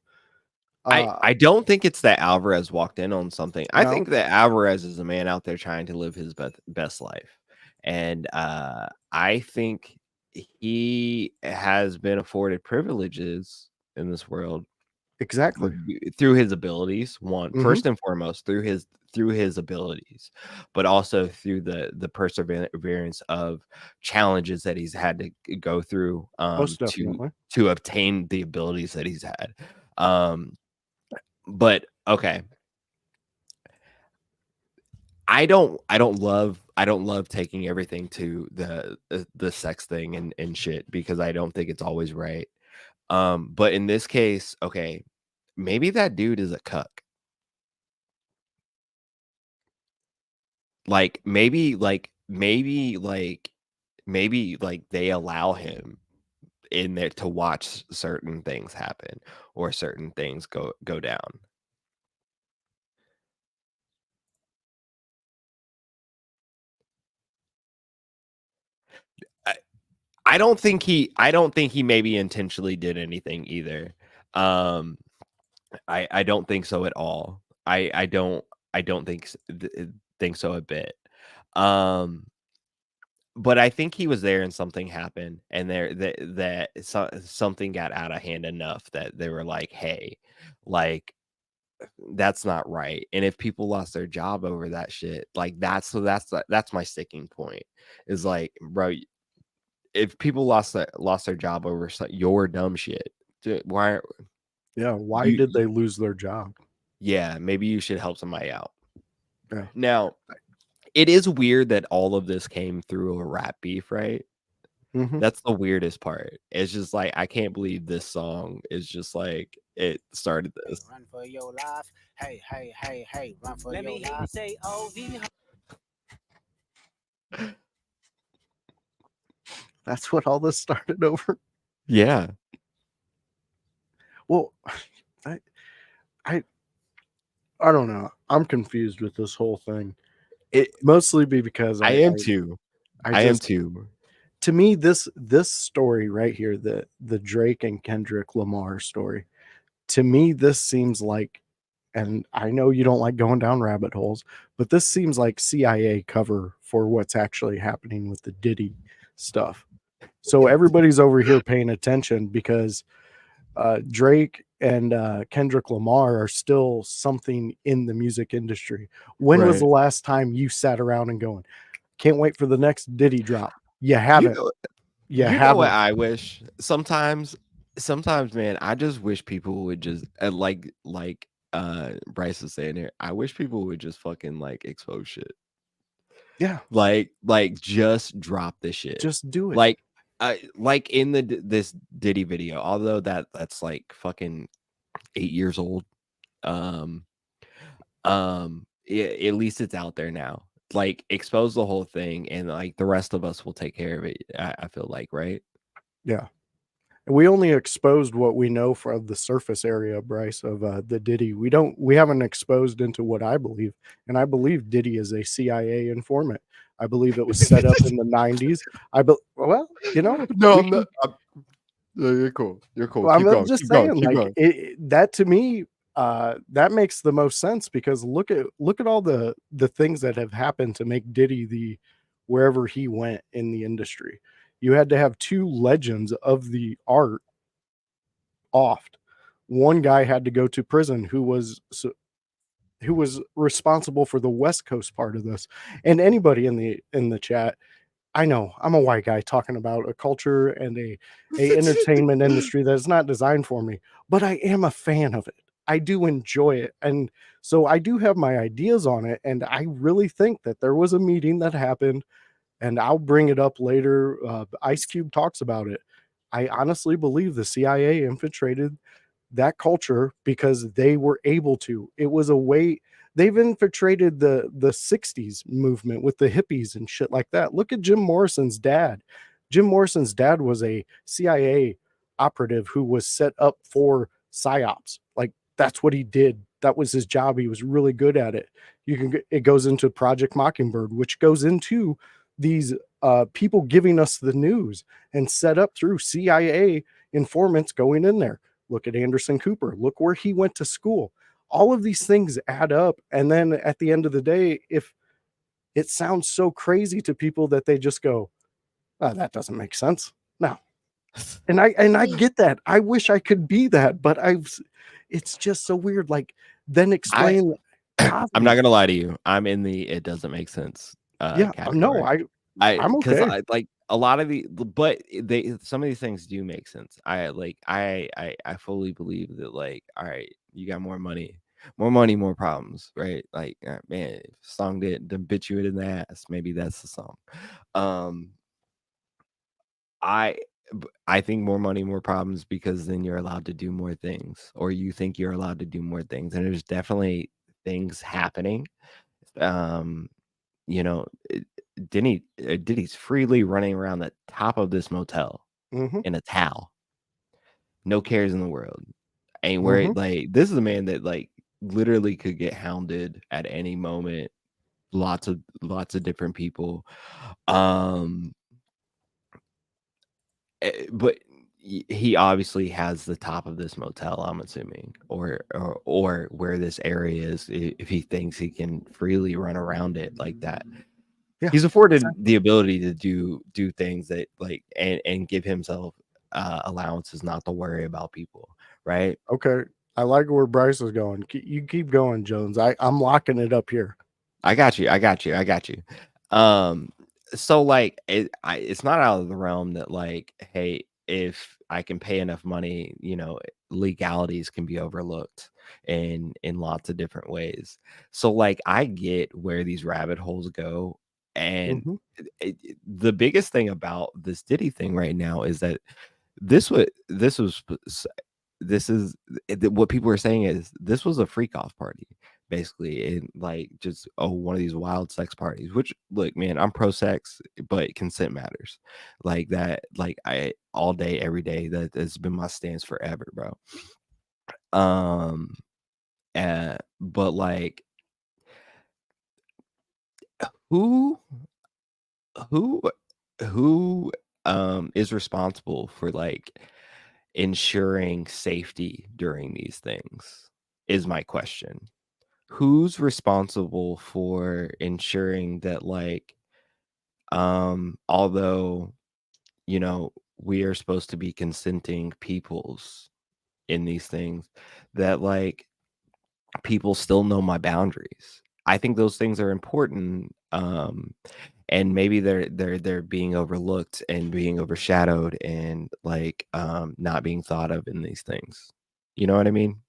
I don't think it's that Alvarez walked in on something. I no, think that Alvarez is a man out there trying to live his best life. And I think he has been afforded privileges in this world exactly. through his abilities. One, Mhm. first and foremost, through his abilities, but also through the perseverance of challenges that he's had to go through Most definitely. to obtain the abilities that he's had. But okay, I don't love taking everything to the sex thing and shit, because I don't think it's always right. But in this case, okay, maybe that dude is a cuck. Like maybe they allow him in there to watch certain things happen or certain things go down. I, I don't think he maybe intentionally did anything either. Um I don't think so at all. I don't think so a bit. Um but I think he was there and something happened, and something got out of hand enough that they were like, "Hey, like that's not right." And if people lost their job over that shit, like that's my sticking point. Is like, bro, if people lost their job over your dumb shit, why Yeah, why you? did they lose their job? Yeah, maybe you should help somebody out. Yeah. Now, it is weird that all of this came through a rap beef, right? Mhm. That's the weirdest part. It's just like, I can't believe this song is just like it started this. Run for your life. Hey, hey, hey, hey, run for your life. Say, oh, That's what all this started over. Yeah. Well, I I I don't know. I'm confused with this whole thing. It Mostly because I am too. I I am just, too. to me, this story right here, the Drake and Kendrick Lamar story, to me this seems like, and I know you don't like going down rabbit holes, but this seems like CIA cover for what's actually happening with the Diddy stuff. So everybody's over here paying attention because Drake and Kendrick Lamar are still something in the music industry. When was Right. the last time you sat around and going, can't wait for the next Diddy drop? You You haven't. know You you know what haven't. I wish? Sometimes, man, I just wish people would just Bryce is saying here, I wish people would just fucking like expose shit. Yeah, Just drop this shit. just do it. Like, like in this Diddy video, although that's like fucking 8 years old. Um, at least it's out there now. Like, expose the whole thing, and like the rest of us will take care of it. I feel like, right? Yeah. We only exposed what we know from the surface area, Bryce, of the Diddy. We haven't exposed into what I believe. And I believe Diddy is a CIA informant. I believe it was set up in the 90s. Well, No, we I'm not. can, You're cool. You're cool. well, Keep I'm going. just Keep going. saying, Keep like, going. that to me, that makes the most sense, because look at all the things that have happened to make Diddy the wherever he went in the industry. You had to have two legends of the art offed. One guy had to go to prison who was responsible for the West Coast part of this. And anybody in the chat, I know I'm a white guy talking about a culture and a entertainment industry that is not designed for me, but I am a fan of it. I do enjoy it. And so I do have my ideas on it. And I really think that there was a meeting that happened, and I'll bring it up later. Ice Cube talks about it. I honestly believe the CIA infiltrated that culture because they were able to. It was a way they've infiltrated the 60s movement with the hippies and shit like that. Look at Jim Morrison's dad. Jim Morrison's dad was a CIA operative who was set up for psyops. Like, that's what he did. that was his job. He was really good at it. It goes into Project Mockingbird, which goes into these people giving us the news and set up through CIA informants going in there. Look at Anderson Cooper. Look where he went to school. All of these things add up. And then at the end of the day, if it sounds so crazy to people that they just go, oh, that doesn't make sense. No. And I get that. I wish I could be that, but it's just so weird. Like, then explain. I'm not gonna lie to you. I'm in the it doesn't make sense category. No, I'm because okay. I like a lot of but some of these things do make sense. I fully believe that, like, all right, you got more money, more problems, right? Like, man, if a song didn't bit you in the ass, maybe that's the song. I think more money, more problems, because then you're allowed to do more things, or you think you're allowed to do more things, and there's definitely things happening. You know, Diddy's freely running around the top of this motel in a towel, no cares in the world, ain't worried. Like, this is a man that, like, literally could get hounded at any moment. Lots of different people. But he obviously has the top of this motel, I'm assuming, or where this area is, if he thinks he can freely run around it like that. Yeah, he's afforded the ability to do things that, like, and give himself allowances not to worry about people, right? Okay. I like where Bryce is going. You keep going, Jones. I'm locking it up here. I got you. So, like, it's not out of the realm that, like, hey, if I can pay enough money, legalities can be overlooked in lots of different ways. So, like, I get where these rabbit holes go. And the biggest thing about this Diddy thing right now is that what people are saying is this was a freak off party, basically, and, like, just one of these wild sex parties. Which, look, man, I'm pro sex, but consent matters. Like that, like, I all day, every day. That has been my stance forever, bro. But, like, who is responsible for, like, ensuring safety during these things, is my question. Who's responsible for ensuring that, like, although, we are supposed to be consenting peoples in these things, that, like, people still know my boundaries? I think those things are important. And maybe they're being overlooked and being overshadowed and, like, not being thought of in these things. You know what I mean?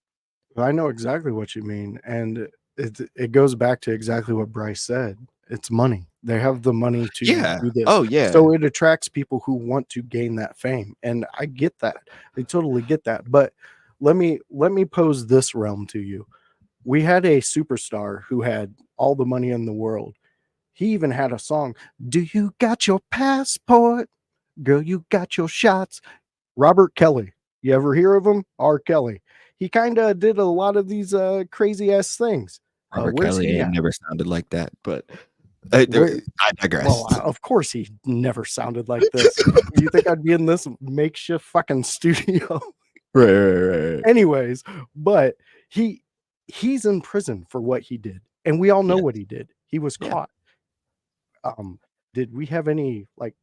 I know exactly what you mean. And it goes back to exactly what Bryce said. It's money. They have the money to Yeah. do this. Oh, yeah. So it attracts people who want to gain that fame. And I get that. I totally get that. But let me pose this realm to you. We had a superstar who had all the money in the world. He even had a song. Do you got your passport? Girl, you got your shots. Robert Kelly. You ever hear of him? R. Kelly. He kind of did a lot of these crazy ass things. Robert Where's Kelly he ain't at? never sounded like that, but I digress. Well, of course he never sounded like this. You think I'd be in this makeshift fucking studio? Right. Anyways, but he's in prison for what he did, and we all know what he did. He was caught. Did we have any, like,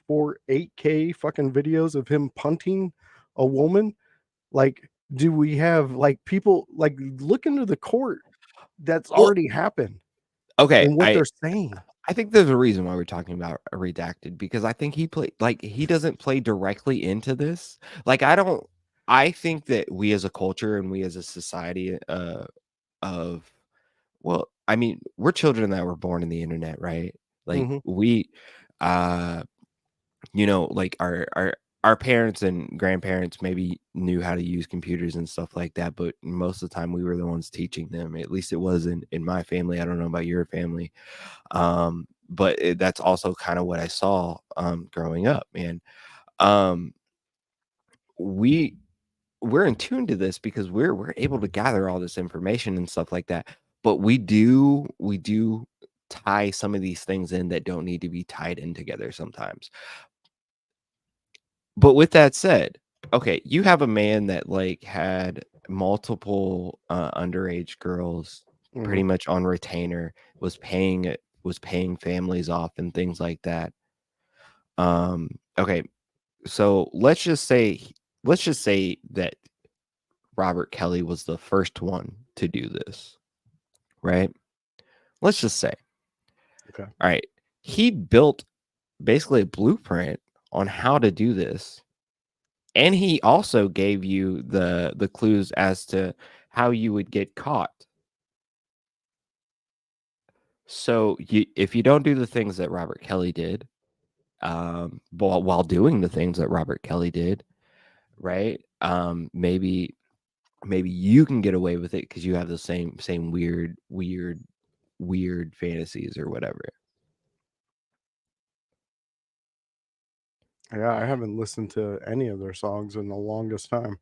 8K fucking videos of him punting a woman? Like, do we have, like, people, like, look into the court that's already happened Okay, and what they're saying? I think there's a reason why we're talking about Redacted, because I think he doesn't play directly into this. Like, I think that we as a culture and we as a society, well, I mean, we're children that were born in the internet, right? Like, we, like, our parents and grandparents maybe knew how to use computers and stuff like that, but most of the time we were the ones teaching them. At least it was in my family. I don't know about your family. But that's also kind of what I saw growing up, man. We we're in tune to this because we're able to gather all this information and stuff like that. But we do tie some of these things in that don't need to be tied in together sometimes. But with that said, okay, you have a man that like had multiple underage girls pretty Mhm. much on retainer, was paying families off and things like that. Okay, so let's just say that Robert Kelly was the first one to do this, right? Let's just say. Okay. All right. He built basically a blueprint on how to do this. And he also gave you the clues as to how you would get caught. So if you don't do the things that Robert Kelly did, while doing the things that Robert Kelly did, right? Maybe you can get away with it because you have the same weird fantasies or whatever. Yeah, I haven't listened to any of their songs in the longest time.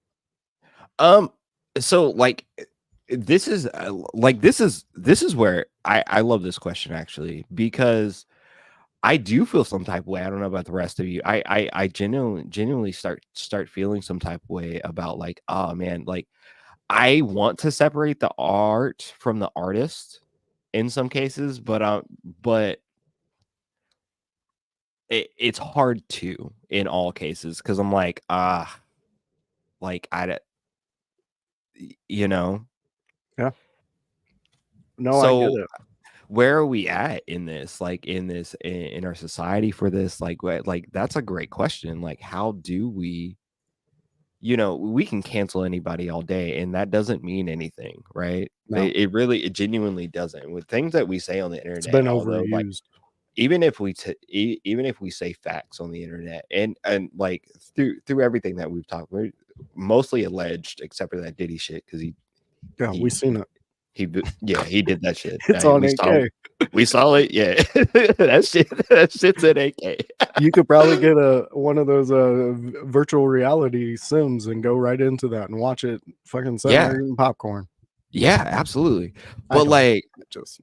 So like this is where I love this question actually, because I do feel some type of way. I don't know about the rest of you. I genuinely start feeling some type of way about like, oh man, like I want to separate the art from the artist in some cases, but it's hard to in all cases because I'm like, like you know. Yeah. No, I get So it. where are we at in this, like in our society for this? Like like that's a great question. Like how do we, we can cancel anybody all day and that doesn't mean anything, right? No, It genuinely doesn't. With things that we say on the it's internet, been although like overused. even if even if we say facts on the internet and like through everything that we've talked, we're mostly alleged except for that Diddy shit because Yeah, we he seen it. he did that shit. It's on We saw AK. we saw it. Yeah, that shit's at AK. You could probably get one of those virtual reality sims and go right into that and watch it fucking sitting Yeah, there eating popcorn. yeah, absolutely. I But don't. like, Just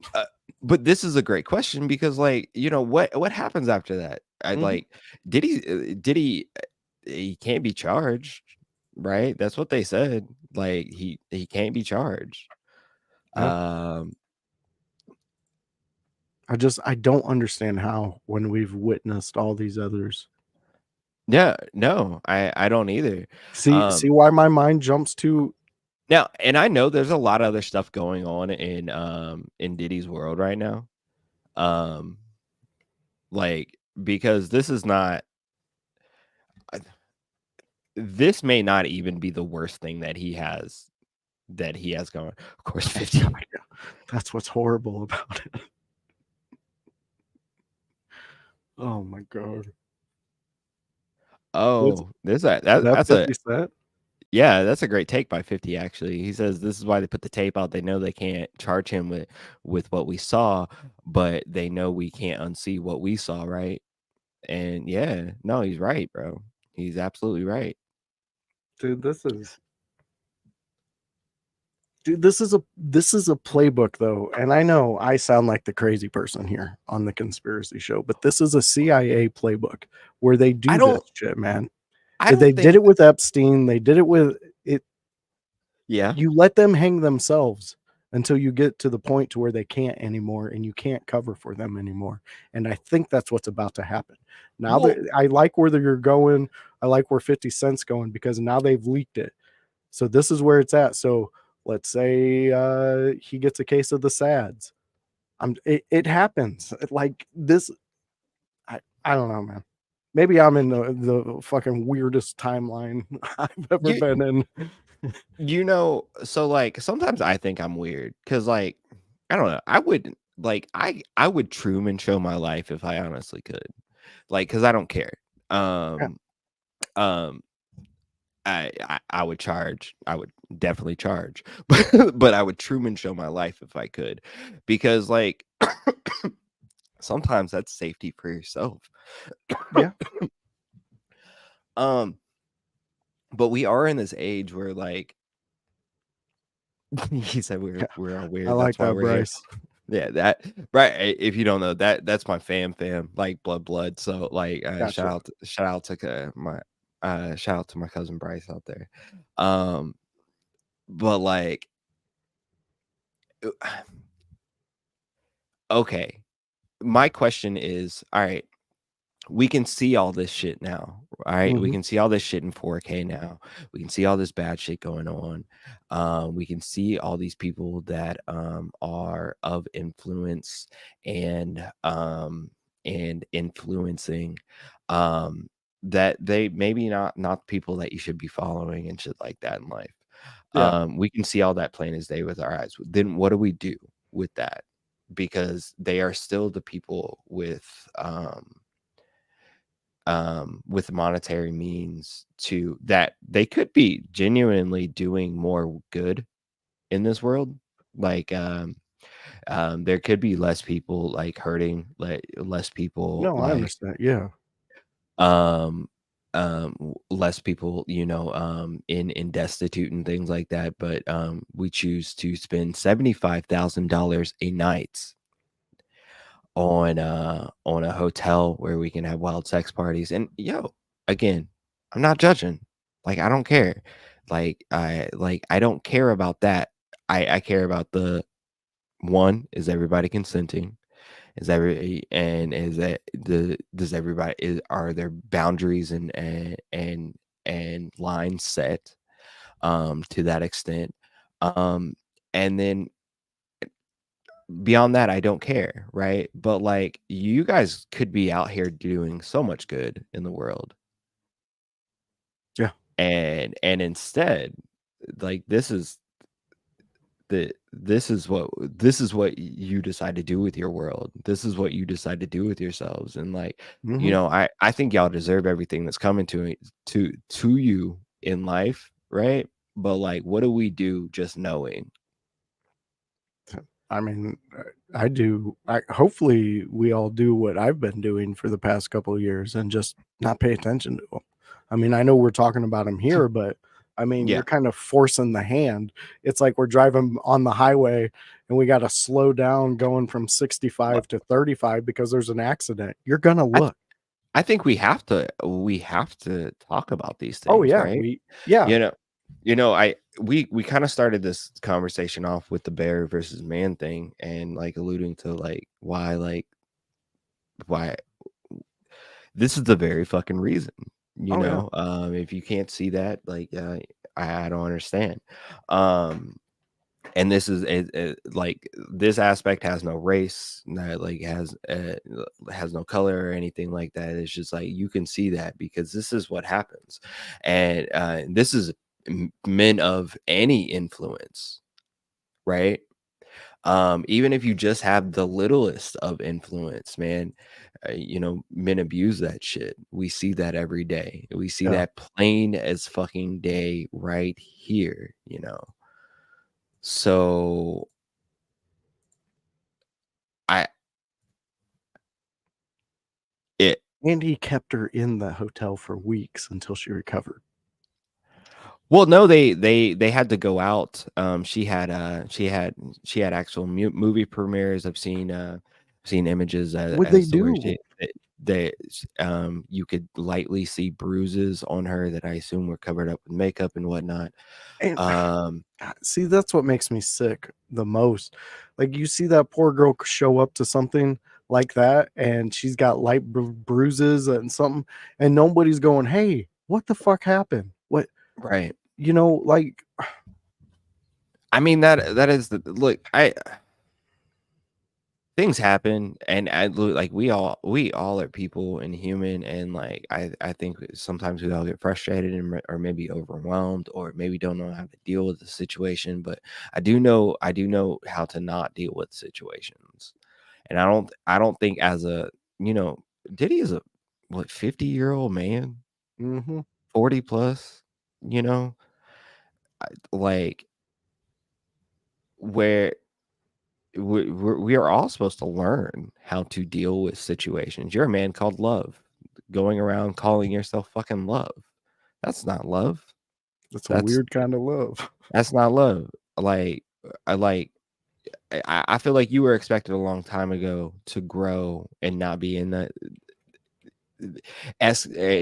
but this is a great question because like, what happens after that? I Mhm. like he can't be charged, right? That's what they said. Like he can't be charged. Yeah. Um, I don't understand how when we've witnessed all these others. yeah, no, I don't either. See why my mind jumps to. Now, and I know there's a lot of other stuff going on in Diddy's world right now. Um, like because this may not even be the worst thing that he has going. Of course, 50. That's what's horrible about it. Oh my god. Oh, there's Is that that's a 50 Cent? yeah, that's a great take by 50 actually. He says this is why they put the tape out. They know they can't charge him with what we saw, but they know we can't unsee what we saw, right? And yeah, no, he's right, bro. He's absolutely right. Dude, this is a playbook though. And I know I sound like the crazy person here on the conspiracy show, but this is a CIA playbook where they do I this don't shit, man. I They don't did think it with Epstein, they did it with it. yeah. You let them hang themselves until you get to the point to where they can't anymore and you can't cover for them anymore. And I think that's what's about to happen. Now Well, that I like where you're going, I like where 50 Cent's going because now they've leaked it. So this is where it's at. So let's say he gets a case of the SADs. It happens. Like this, I don't know, man. Maybe I'm in the fucking weirdest timeline I've ever you been in. so like sometimes I think I'm weird because like I don't know. I would like I would Truman show my life if I honestly could. Like because I don't care. Yeah. Um um I would charge. I would definitely charge, but I would Truman show my life if I could, because like sometimes that's safety for yourself. Yeah. Um, But we are in this age where, like, he said we're all I weird. like That's why that, we're here. Bryce. Yeah, that right. If you don't know that's my fam, like blood. So like, Gotcha. shout out to my shout out to my cousin Bryce out there. Um, but like, okay, my question is, all right, we can see all this shit now, all right? We Mhm. can see all this shit in 4K now. We can see all this bad shit going on. We can see all these people that are of influence and influencing that they maybe not people that you should be following and shit like that in life. Yeah. We can see all that plain as day with our eyes. Then what do we do with that? Because they are still the people with monetary means to that they could be genuinely doing more good in this world. Like, there could be less people like hurting, like less people No, I like understand. Yeah. um less people, in destitute and things like that. But we choose to spend $75,000 a night on a hotel where we can have wild sex parties. And again, I'm not judging. Like, I don't care. I don't care about that. I care about the one, is everybody consenting? Is that the does everybody are there boundaries and lines set to that extent? And then beyond that, I don't care, right? But like, you guys could be out here doing so much good in the world, Yeah. and instead, like, this is what you decide to do with your world. This is what you decide to do with yourselves. And like, Mhm. I think y'all deserve everything that's coming to you in life, right? But like, what do we do just knowing? I mean, I do. Hopefully we all do what I've been doing for the past couple of years and just not pay attention to them. I mean, I know we're talking about them here, but I mean, Yeah. you're kind of forcing the hand. It's like we're driving on the highway and we got to slow down going from 65 to 35 because there's an accident. You're going to I look. I think we have to talk about these Oh things, yeah, right? yeah. You know, we kind of started this conversation off with the bear versus man thing, and like alluding to like why this is the very fucking reason. Oh yeah. If you can't see that, like, I don't understand. Um, and this is like, this aspect has no race, like has no color or anything like that. It's just like, you can see that because this is what happens. And this is men of any influence, right? Even if you just have the littlest of influence, man, men abuse that shit. We see that every day. We see Yeah. that plain as fucking day right here. So I it And he kept her in the hotel for weeks until she recovered. well, no, they had to go out. She had actual movie premieres. I've seen images What they as to where do? you could lightly see bruises on her that I assume were covered up with makeup and whatnot. And Um, see, that's what makes me sick the most. Like, you see that poor girl show up to something like that, and she's got light bruises and something, and nobody's going, "Hey, what the fuck happened?" What, right. like, I mean, that is the look. Things happen, and like, we all are people and human, and like, I think sometimes we all get frustrated or maybe overwhelmed, or maybe don't know how to deal with the situation. But I do know how to not deal with situations. And I don't think, as a, you know Diddy is a, what, 50-year-old man, mhm, 40 plus, you know like, where we are all supposed to learn how to deal with situations. You're a man called Love, going around calling yourself fucking Love. That's not love. That's a weird kind of love. That's not love. Like I feel like you were expected a long time ago to grow and not be in that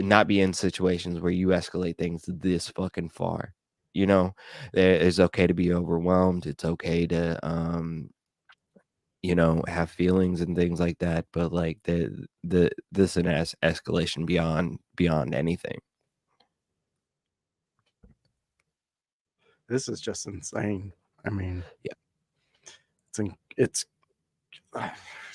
not be in situations where you escalate things this fucking far. You know, it's okay to be overwhelmed. It's okay to have feelings and things like that. But like this an escalation beyond anything. This is just insane. I mean, Yeah. It's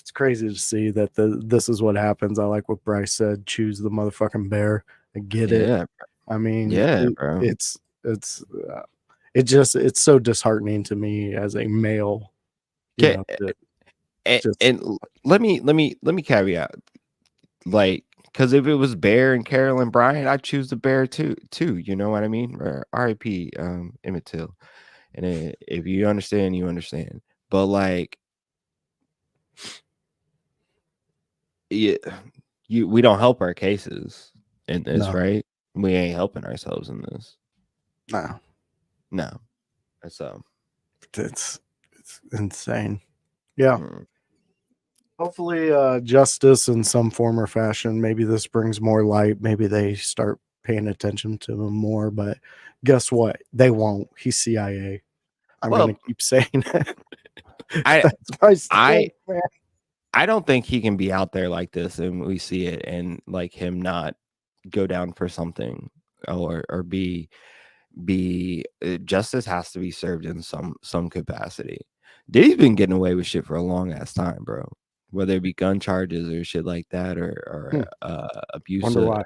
it's crazy to see that this is what happens. I like what Bryce said. Choose the motherfucking bear. I get it. Yeah. I mean, Yeah, bro. it's it's so disheartening to me as a male. You know, And let me caveat, like, because if it was Bear and Carol and Brian, I'd choose the Bear too. You know what I mean? Or R.I.P. Emmett Till. And if you understand, you understand. But like, yeah, we don't help our cases in this, No. right? We ain't helping ourselves in this. No. So It's insane. Yeah. mm. Hopefully, justice in some form or fashion. Maybe this brings more light. Maybe they start paying attention to him more. But guess what? They won't. He's CIA. I'm Well, gonna keep saying it. I That's my stance, man. I don't think he can be out there like this and we see it and like him not go down for something or be justice has to be served in some capacity. Diddy's been getting away with shit for a long ass time, bro. Whether it be gun charges or shit like that or abuse Wonder why.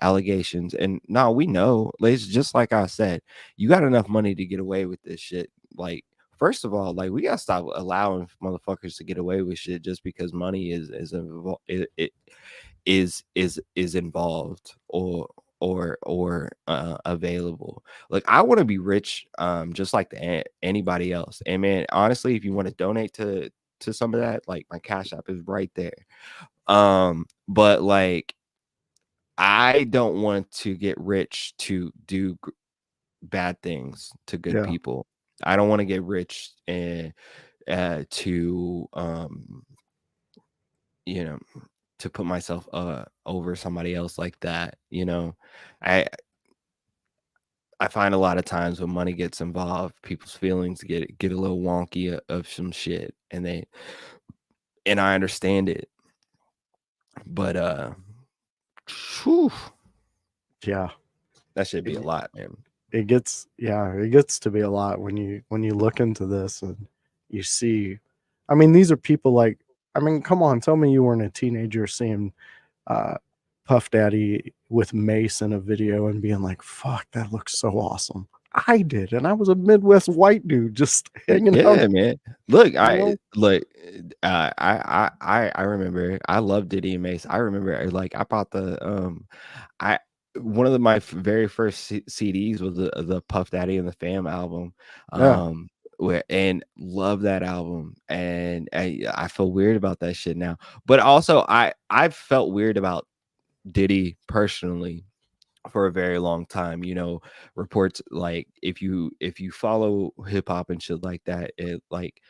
allegations. And no, we know, it's just like I said, you got enough money to get away with this shit. Like, first of all, like we gotta stop allowing motherfuckers to get away with shit just because money is involved or available. Like I want to be rich just like anybody else. And man, honestly, if you want to donate to some of that, like my Cash App is right there. But like I don't want to get rich to do bad things to good people. I don't want to get rich and to to put myself over somebody else like that. I find a lot of times when money gets involved, people's feelings get a little wonky of some shit, and I understand it, but whew, Yeah, that should be a lot, man. it gets to be a lot when you look into this and you see. I mean, these are people like. I mean, come on, tell me you weren't a teenager seeing Puff Daddy with Mace in a video and being like, "Fuck, that looks so awesome." I did, and I was a Midwest white dude just hanging out. Yeah, man. Look, know? I remember I love Diddy and Mace. I remember like I bought I one of my very first CDs was the Puff Daddy and the Fam album. Yeah. And love that album, and I feel weird about that shit now. But also, I felt weird about Diddy personally for a very long time. Reports like if you follow hip hop and shit like that, it like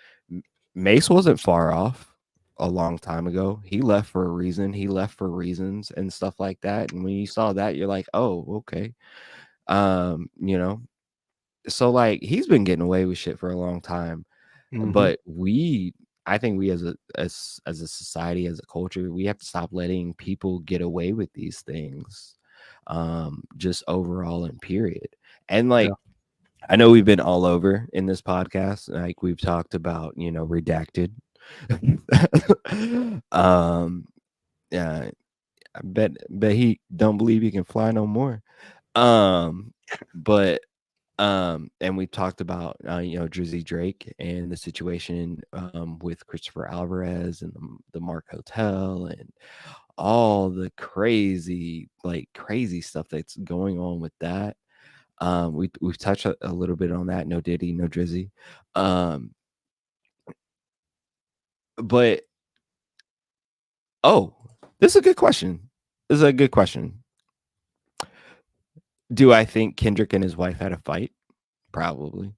Mace wasn't far off a long time ago. He left for a reason. He left for reasons and stuff like that. And when you saw that, you're like, oh, okay. So like he's been getting away with shit for a long time. But I think we as a society, as a culture, we have to stop letting people get away with these things. Just overall and period. And like I know we've been all over in this podcast. Like we've talked about, redacted. Yeah, I bet he don't believe he can fly no more. But and we talked about DIDDY Drake and the situation with Christopher Alvarez and the Mark Hotel and all the crazy stuff that's going on with that. We've touched a little bit on that. No Diddy, no Drizzy. But this is a good question. Do I think Kendrick and his wife had a fight? Probably.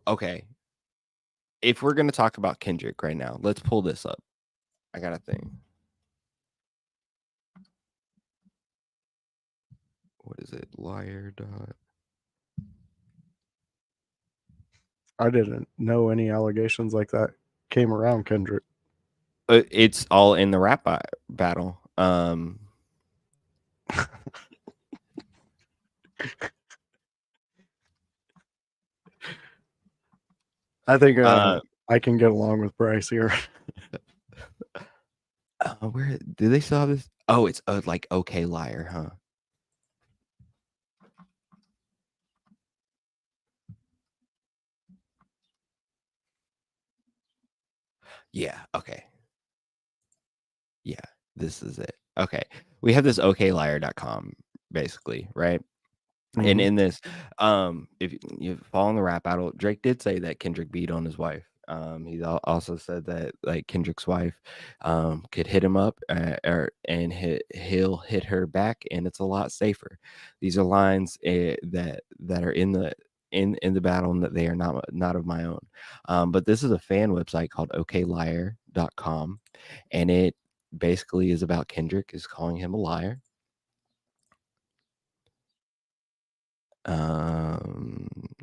Okay. If we're gonna talk about Kendrick right now, let's pull this up. I got a thing. What is it? Liar. I didn't know any allegations like that came around Kendrick. It's all in the rap battle. I think I can get along with Bryce here. Where do they still have this? Oh, it's like okay liar, huh? Yeah, okay. Yeah, this is it. Okay. We have this okliar.com basically, right? And in this, if you follow the rap battle, Drake did say that Kendrick beat on his wife. He also said that like Kendrick's wife could hit him up and he'll hit her back, and it's a lot safer. These are lines that are in the battle, and that they are not of my own. But this is a fan website called okliar.com, and it basically is about Kendrick is calling him a liar.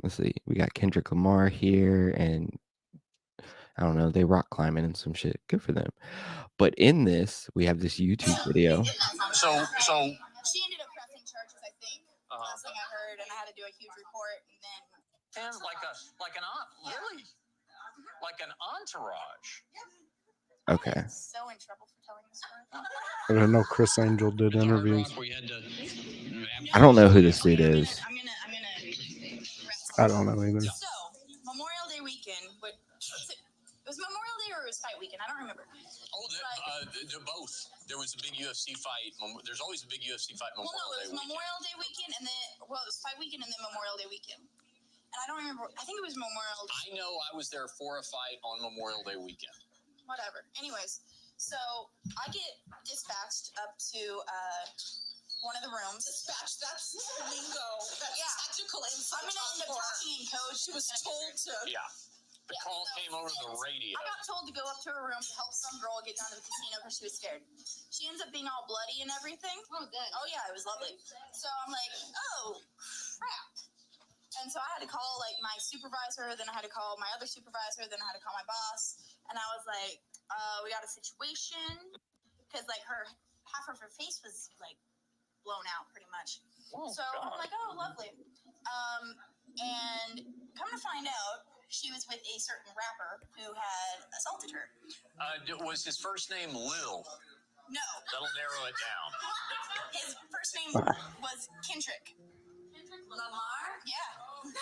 Let's see, we got Kendrick Lamar here, and I don't know, they rock climbing and some shit. Good for them. But in this, we have this YouTube video. So she ended up pressing charges, I think. Last thing I heard, and I had to do a huge report, and then like an entourage. Okay. So in trouble for telling the story. I didn't know Chris Angel did interviews. I don't know who this dude is. I'm gonna. I don't know either. So Memorial Day weekend, it was Memorial Day or it was fight weekend? I don't remember. They're both. There was a big UFC fight. There's always a big UFC fight. Well, no, it was Memorial Day weekend, and then it was fight weekend, and then Memorial Day weekend. And I don't remember. I think it was Memorial. I know I was there for a fight on Memorial Day weekend. Whatever. Anyways, so I get dispatched up to one of the rooms. Dispatched, that's lingo. That's tactical insight. I'm gonna end up talking in code. She was told to. Yeah. The call came over the radio. I got told to go up to her room to help some girl get down to the casino because she was scared. She ends up being all bloody and everything. Oh, good. Oh, yeah, it was lovely. So I'm like, oh, crap. And so I had to call, like, my supervisor, then I had to call my other supervisor, then I had to call my boss. And I was like, we got a situation. Because, like, half of her face was, like, blown out pretty much. Oh, so God. I'm like, oh, lovely. And come to find out, she was with a certain rapper who had assaulted her. Was his first name Lil? No. That'll narrow it down. His first name was Kendrick. Kendrick Lamar? Yeah. Wait,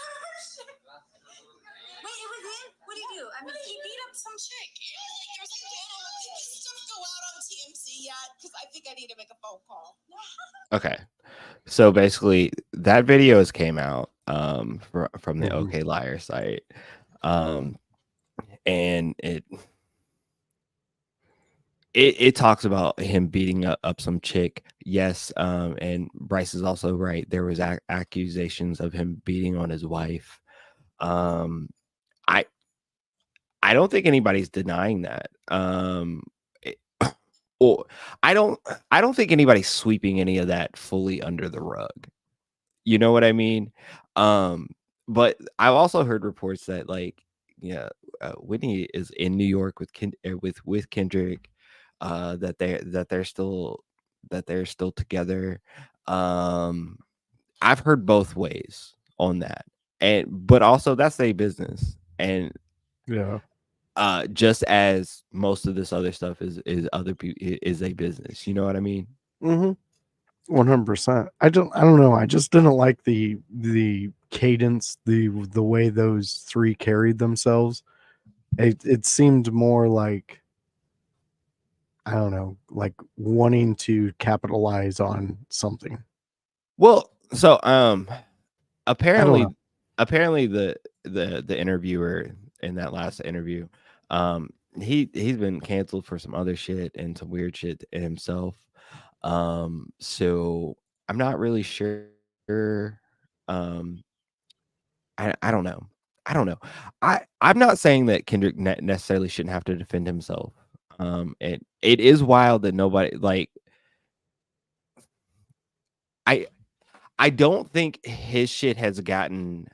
it was him? What did he do? I mean, he beat up some chick. There's did this stuff go out on TMZ yet? Because I think I need to make a phone call. Okay. So basically that video came out from the OK Liar site. And it talks about him beating up some chick. Yes. And Bryce is also right. There was accusations of him beating on his wife. I don't think anybody's denying that. I don't think anybody's sweeping any of that fully under the rug. You know what I mean? But I've also heard reports that Whitney is in New York with Kendrick, that they're still together. I've heard both ways on that, but also that's their business, and yeah. Just as most of this other stuff is other people is a business. You know what I mean? 100%. I don't know. I just didn't like the cadence, the way those three carried themselves. It seemed more like, I don't know, like wanting to capitalize on something. Well, so apparently the interviewer in that last interview, he's been canceled for some other shit and some weird shit himself. So I'm not really sure. Um, I don't know. I don't know. I'm not saying that Kendrick necessarily shouldn't have to defend himself. It is wild that nobody like. I I don't think his shit has gotten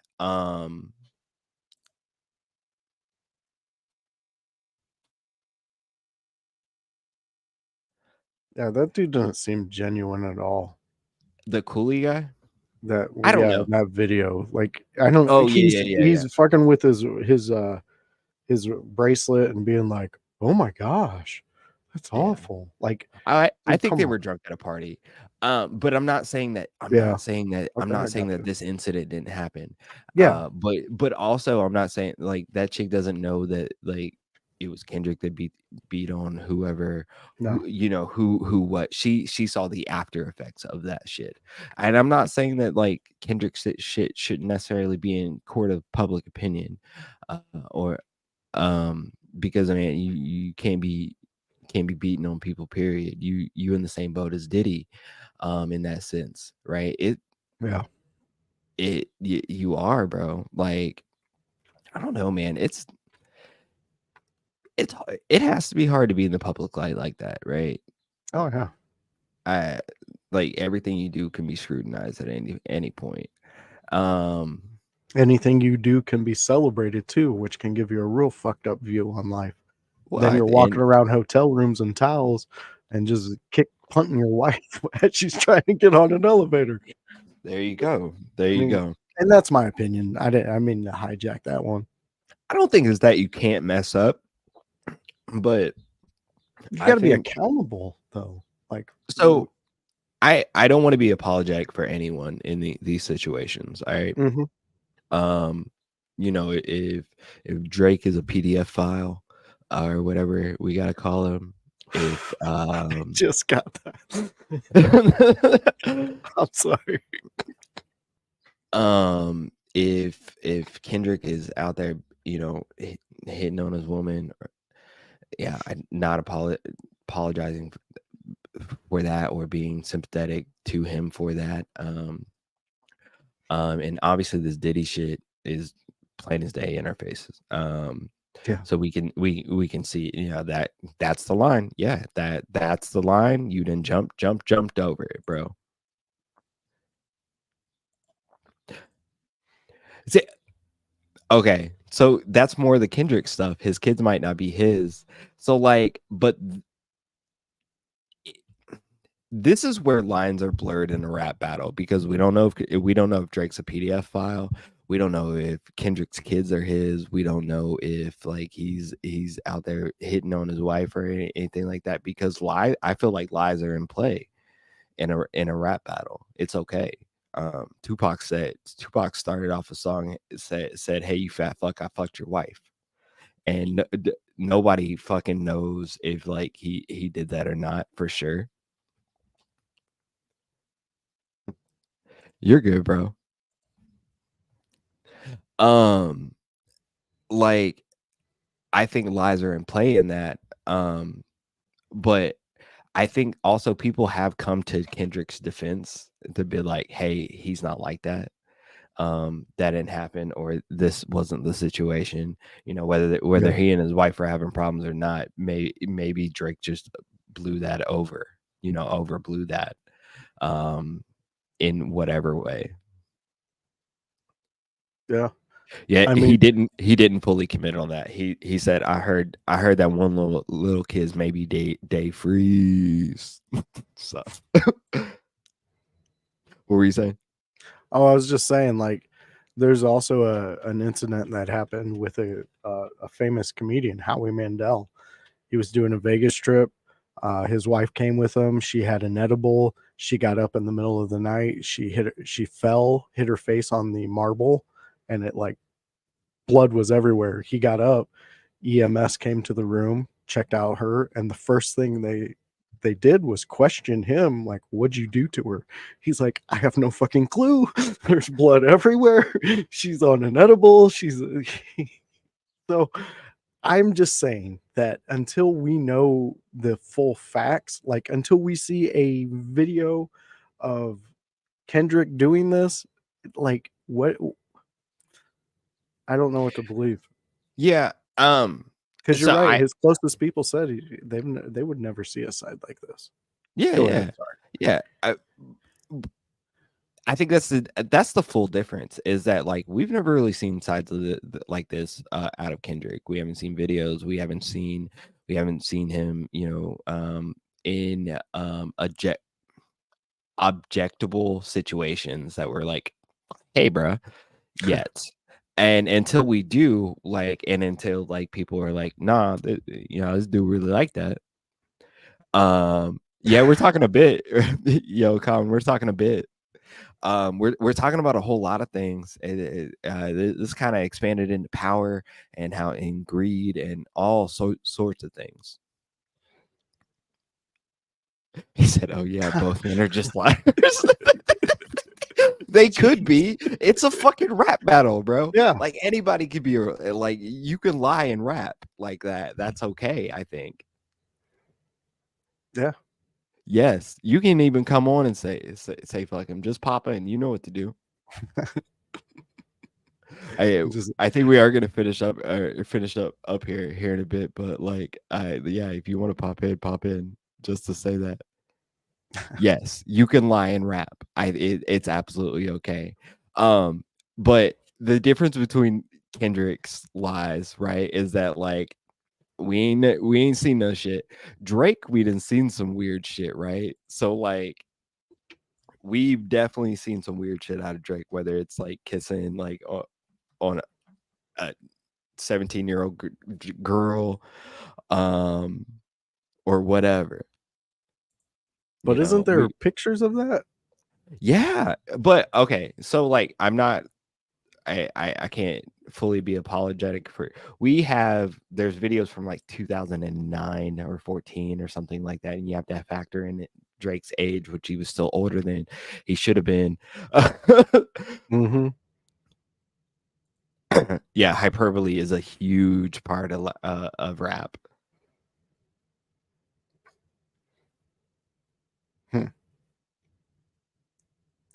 Yeah, that dude doesn't seem genuine at all. the Cooley guy. That I don't yeah, know. that video. Like I don't. Oh yeah. He's fucking with his bracelet and being like, "Oh my gosh, that's Yeah. awful." Like I dude, think come they on. were drunk at a party. But I'm not saying that Yeah. I'm Okay, I not saying got that you. this incident didn't happen. Yeah. But also I'm not saying like that chick doesn't know that like it was Kendrick that beat on whoever No. who what she saw the after effects of that shit. And I'm not saying that like Kendrick's shit shouldn't necessarily be in court of public opinion or because I mean you can't be beating on people, period. You in the same boat as Diddy in that sense, right? Yeah. You are, bro. Like I don't know, man. It has to be hard to be in the public light like that, right? Oh yeah. I like everything you do can be scrutinized at any point. um Anything you do can be celebrated too, which can give you a real fucked up view on life. well Then you're and walking around hotel rooms in towels and just punting your wife as she's trying to get on an elevator. there you go. There I you mean, go. and that's my opinion. I mean to hijack that one. I don't think it's that you can't mess up, but You I got to be think accountable though. Like so. I don't want to be apologetic for anyone in these situations. All right. mhm. If Drake is a PDF file or whatever we gotta call him, if Just got that. I'm sorry. if Kendrick is out there, hitting on his woman, yeah, I'm not apologizing for that or being sympathetic to him for that. And obviously this Diddy shit is plain as day in our faces. Yeah. So we can see, that's the line. Yeah, that's the line. You didn't jumped over it, bro. See, okay, so that's more the Kendrick stuff. His kids might not be his. So like, but this is where lines are blurred in a rap battle because we don't know if Drake's a PDF file. We don't know if Kendrick's kids are his. We don't know if like he's out there hitting on his wife or anything like that because I feel like lies are in play in a rap battle. It's okay. Tupac started off a song said, "Hey, you fat fuck, I fucked your wife." And nobody fucking knows if like he did that or not for sure. You're good, bro. Like I think lies are in play in that. But I think also people have come to Kendrick's defense to be like, "Hey, he's not like that. That didn't happen, or this wasn't the situation." Whether Yeah. he and his wife are having problems or not, maybe Drake just blew that over. Overblew that. In whatever way. Yeah. Yeah, I he mean, didn't fully commit on that. He said, I heard that one little kid's maybe day freeze." So what were you saying? oh, I was just saying, like, there's also an incident that happened with a famous comedian, Howie Mandel. He was doing a Vegas trip. His wife came with him. She had an edible. She got up in the middle of the night. She fell, hit her face on the marble, and it like blood was everywhere. He got up. EMS came to the room, checked out her, and the first thing they did was question him, like, "What'd you do to her?" He's like, "I have no fucking clue. There's blood everywhere. She's on an edible. She's so." I'm just saying that until we know the full facts, like until we see a video of Kendrick doing this, like what I don't know what to believe. Yeah. Because you're So right. His closest people said they would never see a side like this. yeah, Go yeah, ahead. Sorry. yeah. I think that's the full difference is that like we've never really seen sides of like this out of Kendrick. We haven't seen videos. We haven't seen him, in objectable situations that were like, hey, bruh, yet. And until we do, like, and until like people are like, nah, this dude really like that. Yeah, we're talking a bit. Yo, Colin, we're talking a bit. We're talking about a whole lot of things. This kind of expanded into power and how in greed and all sorts of things. He said, "Oh yeah, both men are just liars." They could be. It's a fucking rap battle, bro. Yeah. Like anybody could be like you can lie and rap like that. That's okay, I think. Yeah. Yes, you can even come on and say fuck him. Just pop in. You know what to do. I think we are gonna finish up here in a bit, but like if you want to pop in just to say that. Yes, you can lie and rap. It's absolutely okay. But the difference between Kendrick's lies, right, is that like we ain't seen no shit. Drake, we done seen some weird shit, right? So like we've definitely seen some weird shit out of Drake, whether it's like kissing like on a 17-year-old girl, or whatever. But isn't there pictures of that? Yeah, but okay, so like I'm not I can't fully be apologetic for there's videos from like 2009 or 14 or something like that, and you have to factor in Drake's age, which he was still older than he should have been. Mm-hmm. Yeah, hyperbole is a huge part of rap.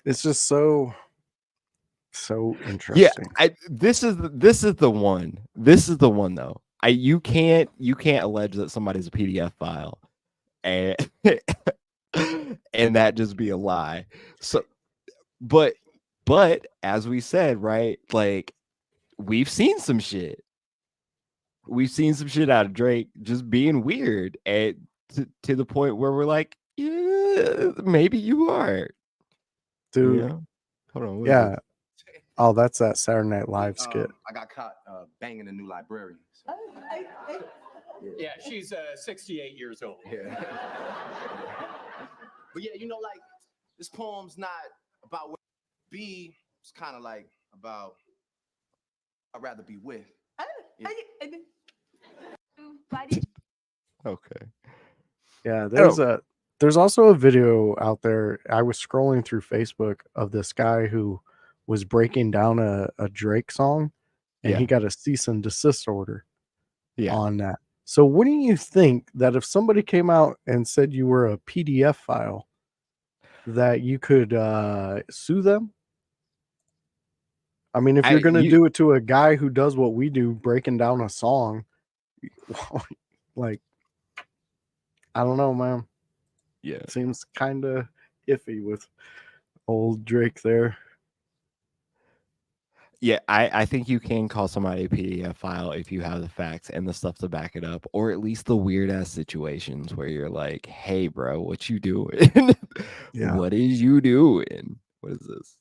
It's just so interesting. Yeah, this is the one. This is the one though. You can't allege that somebody's a PDF file and and that just be a lie. So but as we said, right? Like we've seen some shit. We've seen some shit out of Drake just being weird and to the point where we're like, yeah, maybe you are. Dude. You know? Hold on. Yeah. Oh, that's that Saturday Night Live skit. I got caught banging a new librarian. So. Yeah, she's 68 years old. Yeah. But yeah, like this poem's not about what be. It's kind of like about I'd rather be with. Yeah. Okay. Yeah, there's also a video out there. I was scrolling through Facebook of this guy who was breaking down a Drake song, and he got a cease and desist order on that. So wouldn't you think that if somebody came out and said you were a PDF file, that you could sue them? I mean, if you're going to do it to a guy who does what we do, breaking down a song, like, I don't know, man. Yeah. It seems kind of iffy with old Drake there. Yeah, I think you can call somebody a PDF file if you have the facts and the stuff to back it up, or at least the weird ass situations where you're like, hey, bro, what you doing? Yeah. What is you doing? What is this?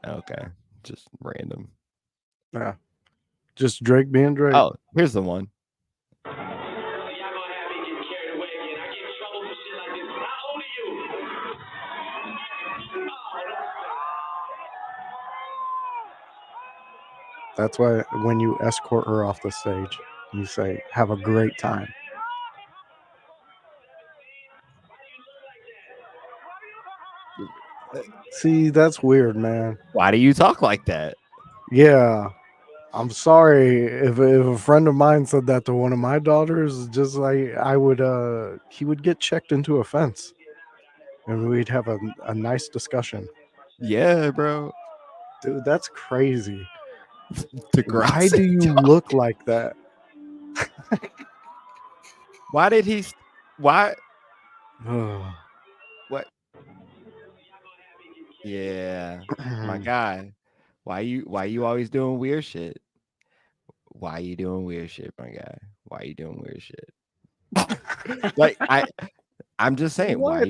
Okay, just random. Yeah. Just Drake being Drake. Oh, here's the one. That's why when you escort her off the stage, you say, have a great time. See, that's weird, man. Why do you talk like that? Yeah. I'm sorry if a friend of mine said that to one of my daughters, just like I would he would get checked into a fence and we'd have a nice discussion. Yeah, bro. Dude, that's crazy. The Why do you look like that? Why did he? Why? Ugh. What? Yeah, my guy. Why you always doing weird shit? Why you doing weird shit, my guy? Why you doing weird shit? Like I'm just saying, why What?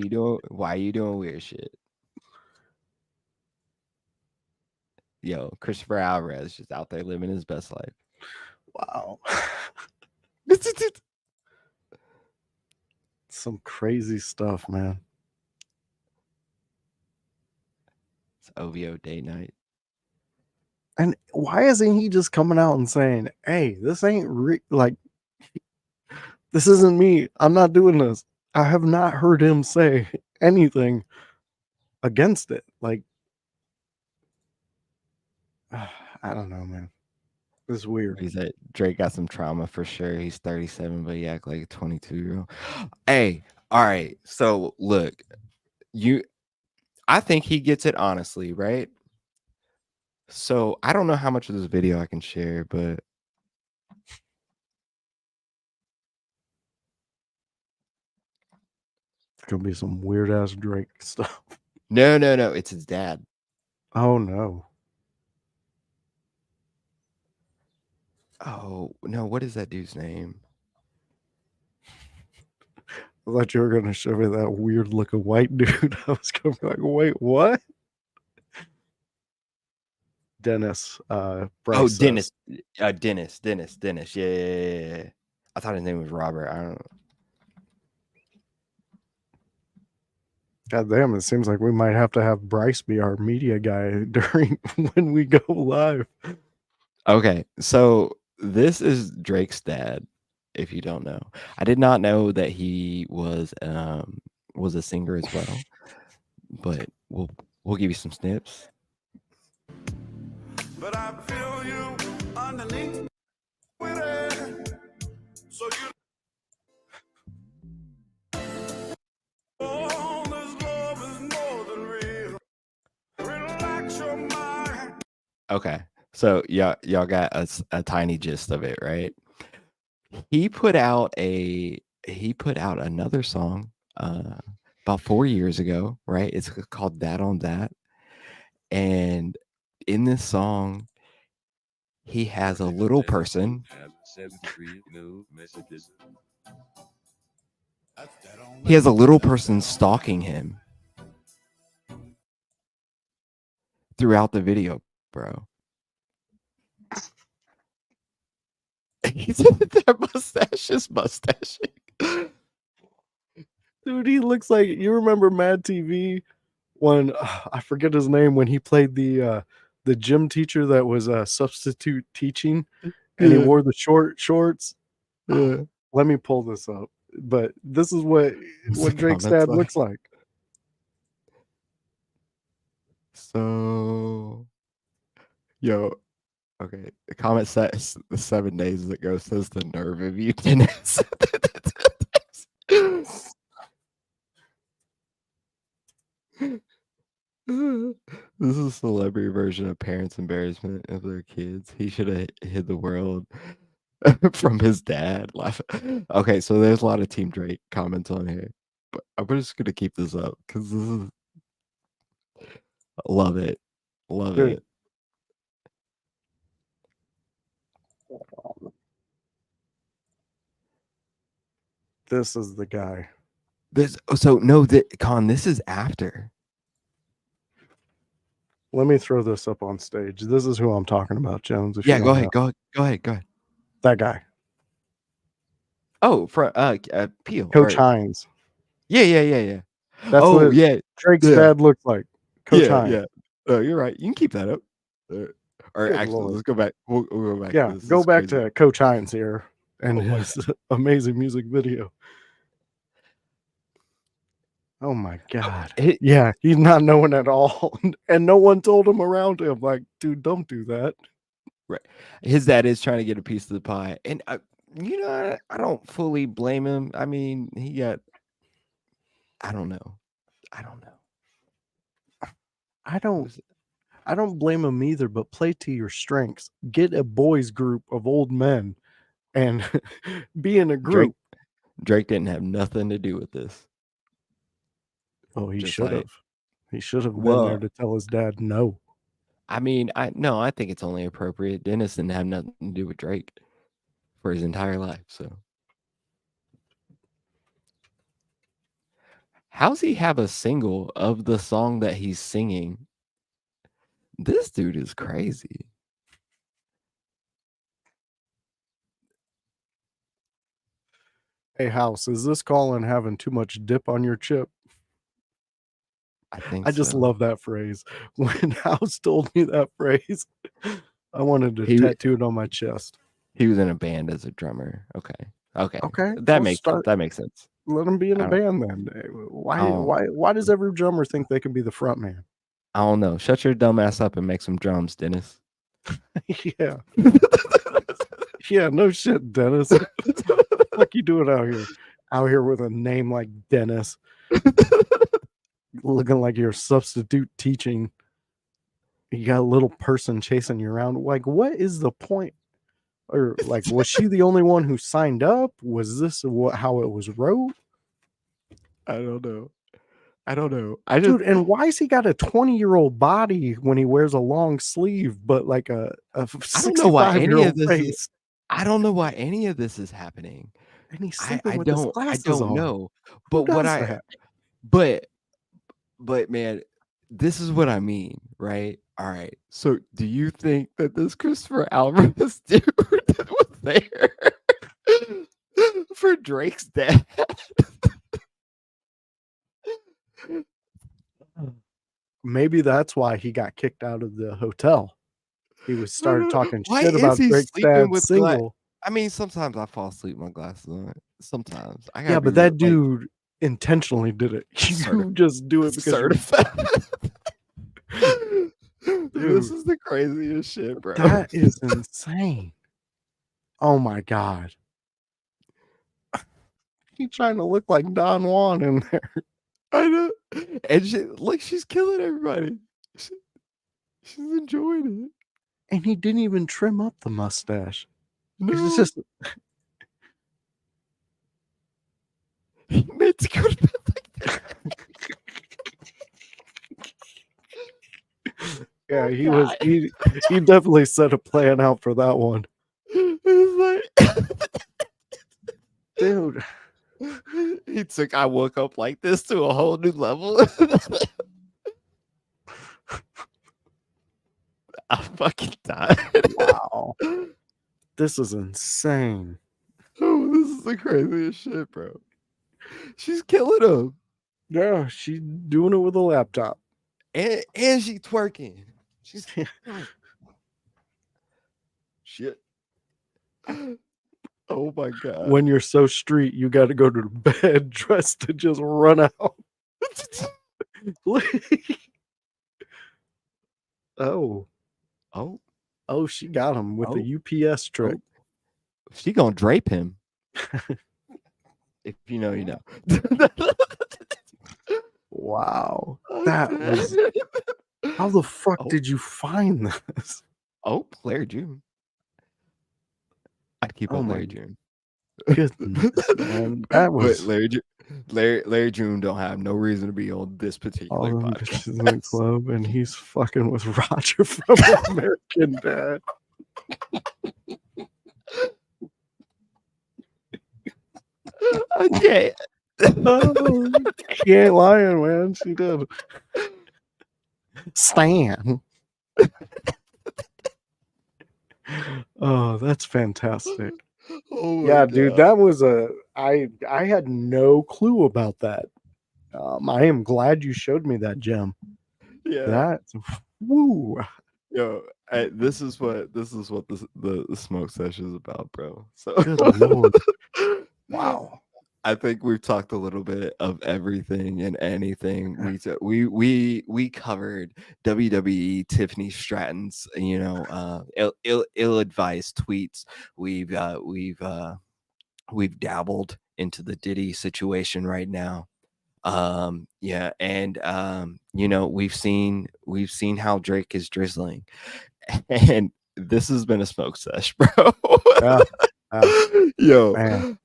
you doing weird shit? Yo, Christopher Alvarez just out there living his best life. Wow. Some crazy stuff, man. It's OVO date night. And why isn't he just coming out and saying, "Hey, this ain't like this isn't me. I'm not doing this." I have not heard him say anything against it. Like I don't know, man. It's weird. He said Drake got some trauma for sure. He's 37, but he act like a 22-year-old. Hey, all right. So look, I think he gets it honestly, right? So I don't know how much of this video I can share, but It's gonna be some weird ass Drake stuff. no, it's his dad. Oh no. Oh no, what is that dude's name? I thought you were gonna show me that weird looking white dude. I was gonna be like, wait, what? Dennis. Bryce Oh, says. Dennis. Yeah. I thought his name was Robert. I don't know. God damn, it seems like we might have to have Bryce be our media guy during when we go live. Okay, so this is Drake's dad. If you don't know, I did not know that he was a singer as well. But we'll give you some snips. But I feel you underneath with it. So you all this love is more than real. Relax your mind. Okay, so y'all got a tiny gist of it, right? He put out another song about 4 years ago, right? It's called That on That. And in this song, he has a little person. He has a little person stalking him throughout the video, bro. He said that their mustache is mustaching. Dude, he looks like, you remember Mad TV when I forget his name, when he played the gym teacher that was substitute teaching and he wore the short shorts. Yeah. Let me pull this up. But this is what Drake's dad looks like. So, yo, okay. The comment says the 7 days ago says the nerve of you, Dennis. This is a celebrity version of parents' embarrassment of their kids. He should have hid the world from his dad. Okay, so there's a lot of Team Drake comments on here, but I'm just gonna keep this up because this is love it. Dude. This is the guy. This is after. Let me throw this up on stage. This is who I'm talking about, Jones. Yeah, go ahead. Go ahead. That guy. Oh, for Peel. Coach Hines. Yeah. That's what Drake's dad looks like. Coach Hines. Yeah. Oh, you're right. You can keep that up. Or actually, Lord. let's go back. We'll go back. Yeah, go back to Coach Hines here and his amazing music video. Oh my God. It- Yeah, he's not knowing at all. And no one told him around him, like, dude, don't do that. Right. His dad is trying to get a piece of the pie. And, I don't fully blame him. I mean, I don't know. I don't know. I don't blame him either, but play to your strengths. Get a boys group of old men and be in a group. Drake didn't have nothing to do with this. Oh, he Just should like- have. He should have been Well- there to tell his dad no. I mean, I think it's only appropriate. Dennis didn't have nothing to do with Drake for his entire life. So how's he have a single of the song that he's singing? This dude is crazy. Hey, House, is this Colin having too much dip on your chip? I think I just so. love that phrase. When House told me that phrase, I wanted to He- tattoo it on my chest. He was in a band as a drummer. Okay. Okay, That well, makes start- that makes sense. Let him be in I a don't- band then. Why? Oh. Why does every drummer think they can be the front man? I don't know. Shut your dumb ass up and make some drums, Dennis. Yeah, yeah. No shit, Dennis. What you doing out here? Out here with a name like Dennis, looking like you're substitute teaching. You got a little person chasing you around. Like, what is the point? Or like, was she the only one who signed up? Was this how it was wrote? I don't know. I just Dude, and why has he got a 20-year-old body when he wears a long sleeve, but like a I don't know why any 65-year-old of this face? is, I don't know why any of this is happening. And he's I sleeping with his don't glasses on. know. Who But what does I that? but man, this is what I mean, right? All right. So do you think that this Christopher Alvarez dude was there for Drake's death? Maybe that's why he got kicked out of the hotel. He was started talking Why shit is about he Drake's sleeping dad's with single. I mean, sometimes I fall asleep with my glasses on. Sometimes I Yeah, gotta but be that real, like, dude intentionally did it. You Certified. just do it because you're certified. This is the craziest shit, bro. That is insane. Oh my God. He's trying to look like Don Juan in there. I know. And she's killing everybody. She's enjoying it. And he didn't even trim up the mustache. No, It's just he meant to go to bed like that. yeah, he definitely set a plan out for that one. It's like Dude. I woke up like this to a whole new level. I fucking died. Wow. This is insane. Oh, this is the craziest shit, bro. She's killing him. Yeah, she's doing it with a laptop. And she twerking. She's shit. Oh my god. When you're so street, you got to go to bed dressed to just run out. Oh, Oh, she got him with Oh. the UPS trick. she gonna drape him. If you know, you know. Wow. That was. How the fuck Oh. did you find this? Oh, Larry June. I'd keep Oh on my Larry June. Goodness, man. That was. Larry June don't have no reason to be on this particular All them podcast. bitches in the club, and he's fucking with Roger from American Dad. I can't. Oh, she ain't lying, man. She did. Stan. Oh, that's fantastic. Oh my Yeah, dude, God. that was I had no clue about that. I am glad you showed me that gem. Yeah. That's woo. Yo, this is what the smoke session is about, bro. So Good lord. Wow. I think we've talked a little bit of everything and anything. We covered WWE, Tiffany Stratton's, ill-advised tweets. We've dabbled into the Diddy situation right now. Yeah, and we've seen how Drake is drizzling, and this has been a smoke sesh, bro. Yeah, yeah, Yo, man.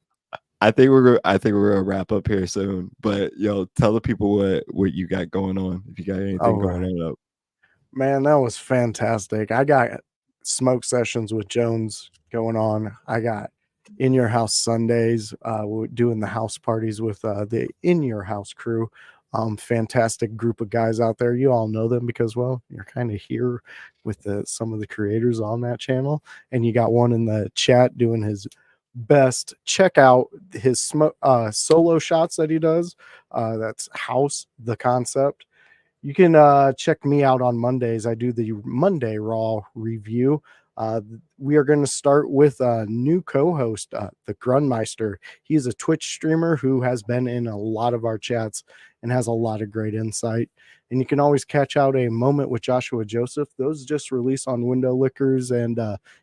I think we're gonna wrap up here soon. But yo, tell the people what you got going on. If you got anything All going right. on up. Man, that was fantastic. I got smoke sessions with Jones going on. I got in your house Sundays, we're doing the house parties with the in your house crew. Fantastic group of guys out there. You all know them because, well, you're kind of here with some of the creators on that channel, and you got one in the chat doing his best. Check out his solo shots that he does. That's House the Concept. You can check me out on Mondays. I do the Monday Raw review. We are going to start with a new co-host, the Grunmeister. He's a Twitch streamer who has been in a lot of our chats and has a lot of great insight. And you can always catch out a moment with Joshua Joseph. Those just release on Window Lickers and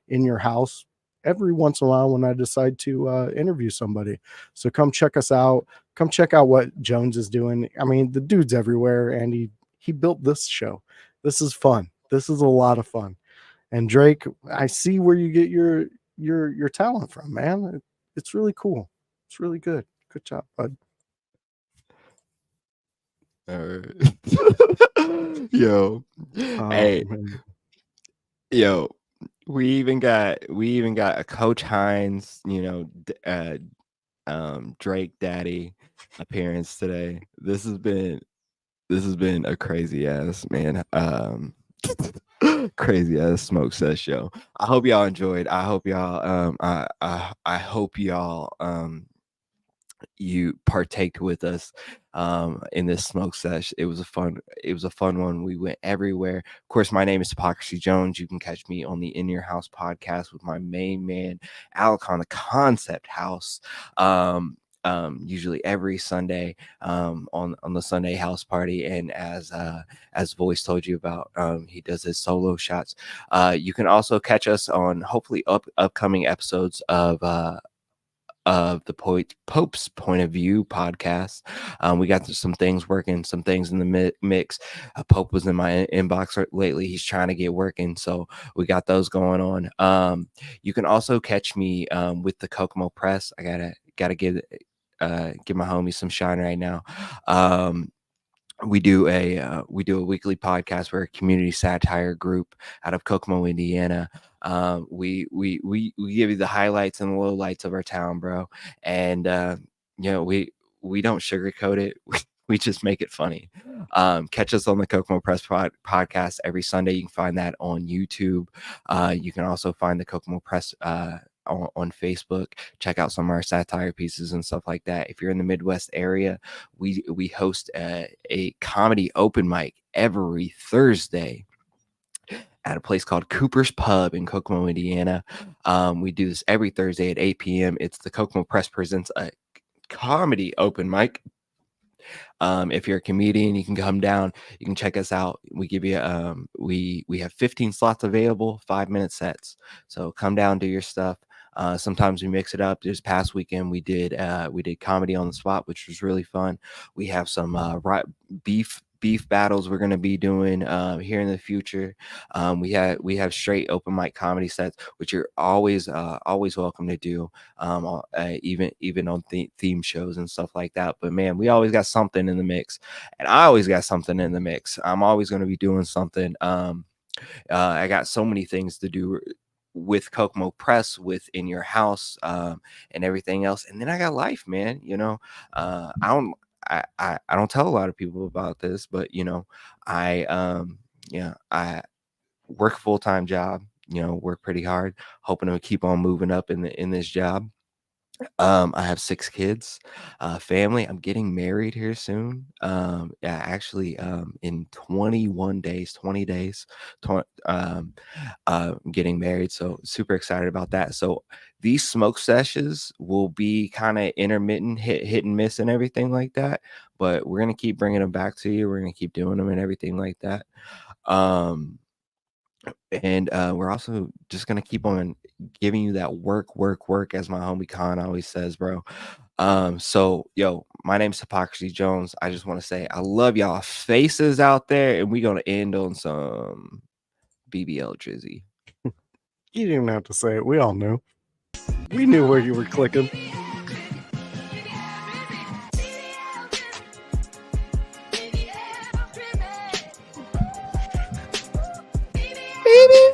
in your house every once in a while when I decide to interview somebody. So come check us out. Come check out what Jones is doing. I mean, the dude's everywhere, and he built this show. This is fun. This is a lot of fun. And Drake, I see where you get your talent from, man. It's really cool. It's really good. Good job, bud. All right. Yo, hey, Man. yo, we even got a Coach Hines, Drake Daddy appearance today. This has been a crazy ass, man. Crazy ass smoke set show. I hope y'all enjoyed. I hope y'all I hope y'all you partake with us in this smoke sesh. It was a fun one. We went everywhere. Of course, my name is Hypocrisy Jones. You can catch me on the In Your House podcast with my main man Alec on the Concept House. Usually every Sunday on the Sunday house party, and as Voice told you about, he does his solo shots. You can also catch us on hopefully upcoming episodes of the Pope's Point of View podcast. We got some things working, some things in the mix. Pope was in my inbox lately. He's trying to get working, so we got those going on. You can also catch me with the Kokomo Press. I gotta give my homies some shine right now. We do a weekly podcast. We're a community satire group out of Kokomo, Indiana. We give you the highlights and the lowlights of our town, bro. And we don't sugarcoat it. We just make it funny. Catch us on the Kokomo Press podcast every Sunday. You can find that on YouTube. You can also find the Kokomo Press on Facebook. Check out some of our satire pieces and stuff like that. If you're in the Midwest area, we host a comedy open mic every Thursday at a place called Cooper's Pub in Kokomo, Indiana. We do this every Thursday at 8 p.m. It's the Kokomo Press presents a comedy open mic. If you're a comedian, you can come down. You can check us out. We give you we have 15 slots available, 5-minute sets. So come down, do your stuff. Sometimes we mix it up. This past weekend we did comedy on the spot, which was really fun. We have some beef battles we're going to be doing here in the future. We have straight open mic comedy sets, which you're always welcome to do, even on theme shows and stuff like that. But man, we always got something in the mix, and I always got something in the mix. I'm always going to be doing something. I got so many things to do with Kokomo Press, with In Your House, and everything else. And then I got life, man. I don't tell a lot of people about this, but I work a full-time job, work pretty hard, hoping to keep on moving up in this job. I have 6 kids, family. I'm getting married here soon. Yeah, actually, in 21 days, 20 days, getting married. So super excited about that. So these smoke sessions will be kind of intermittent, hit and miss and everything like that. But we're gonna keep bringing them back to you. We're gonna keep doing them and everything like that. And we're also just gonna keep on giving you that work, as my homie Khan always says, bro. So yo, my name's Hypocrisy Jones. I just want to say I love y'all faces out there, and we're gonna end on some BBL Drizzy. You didn't even have to say it. We all knew. We knew where you were clicking. Baby,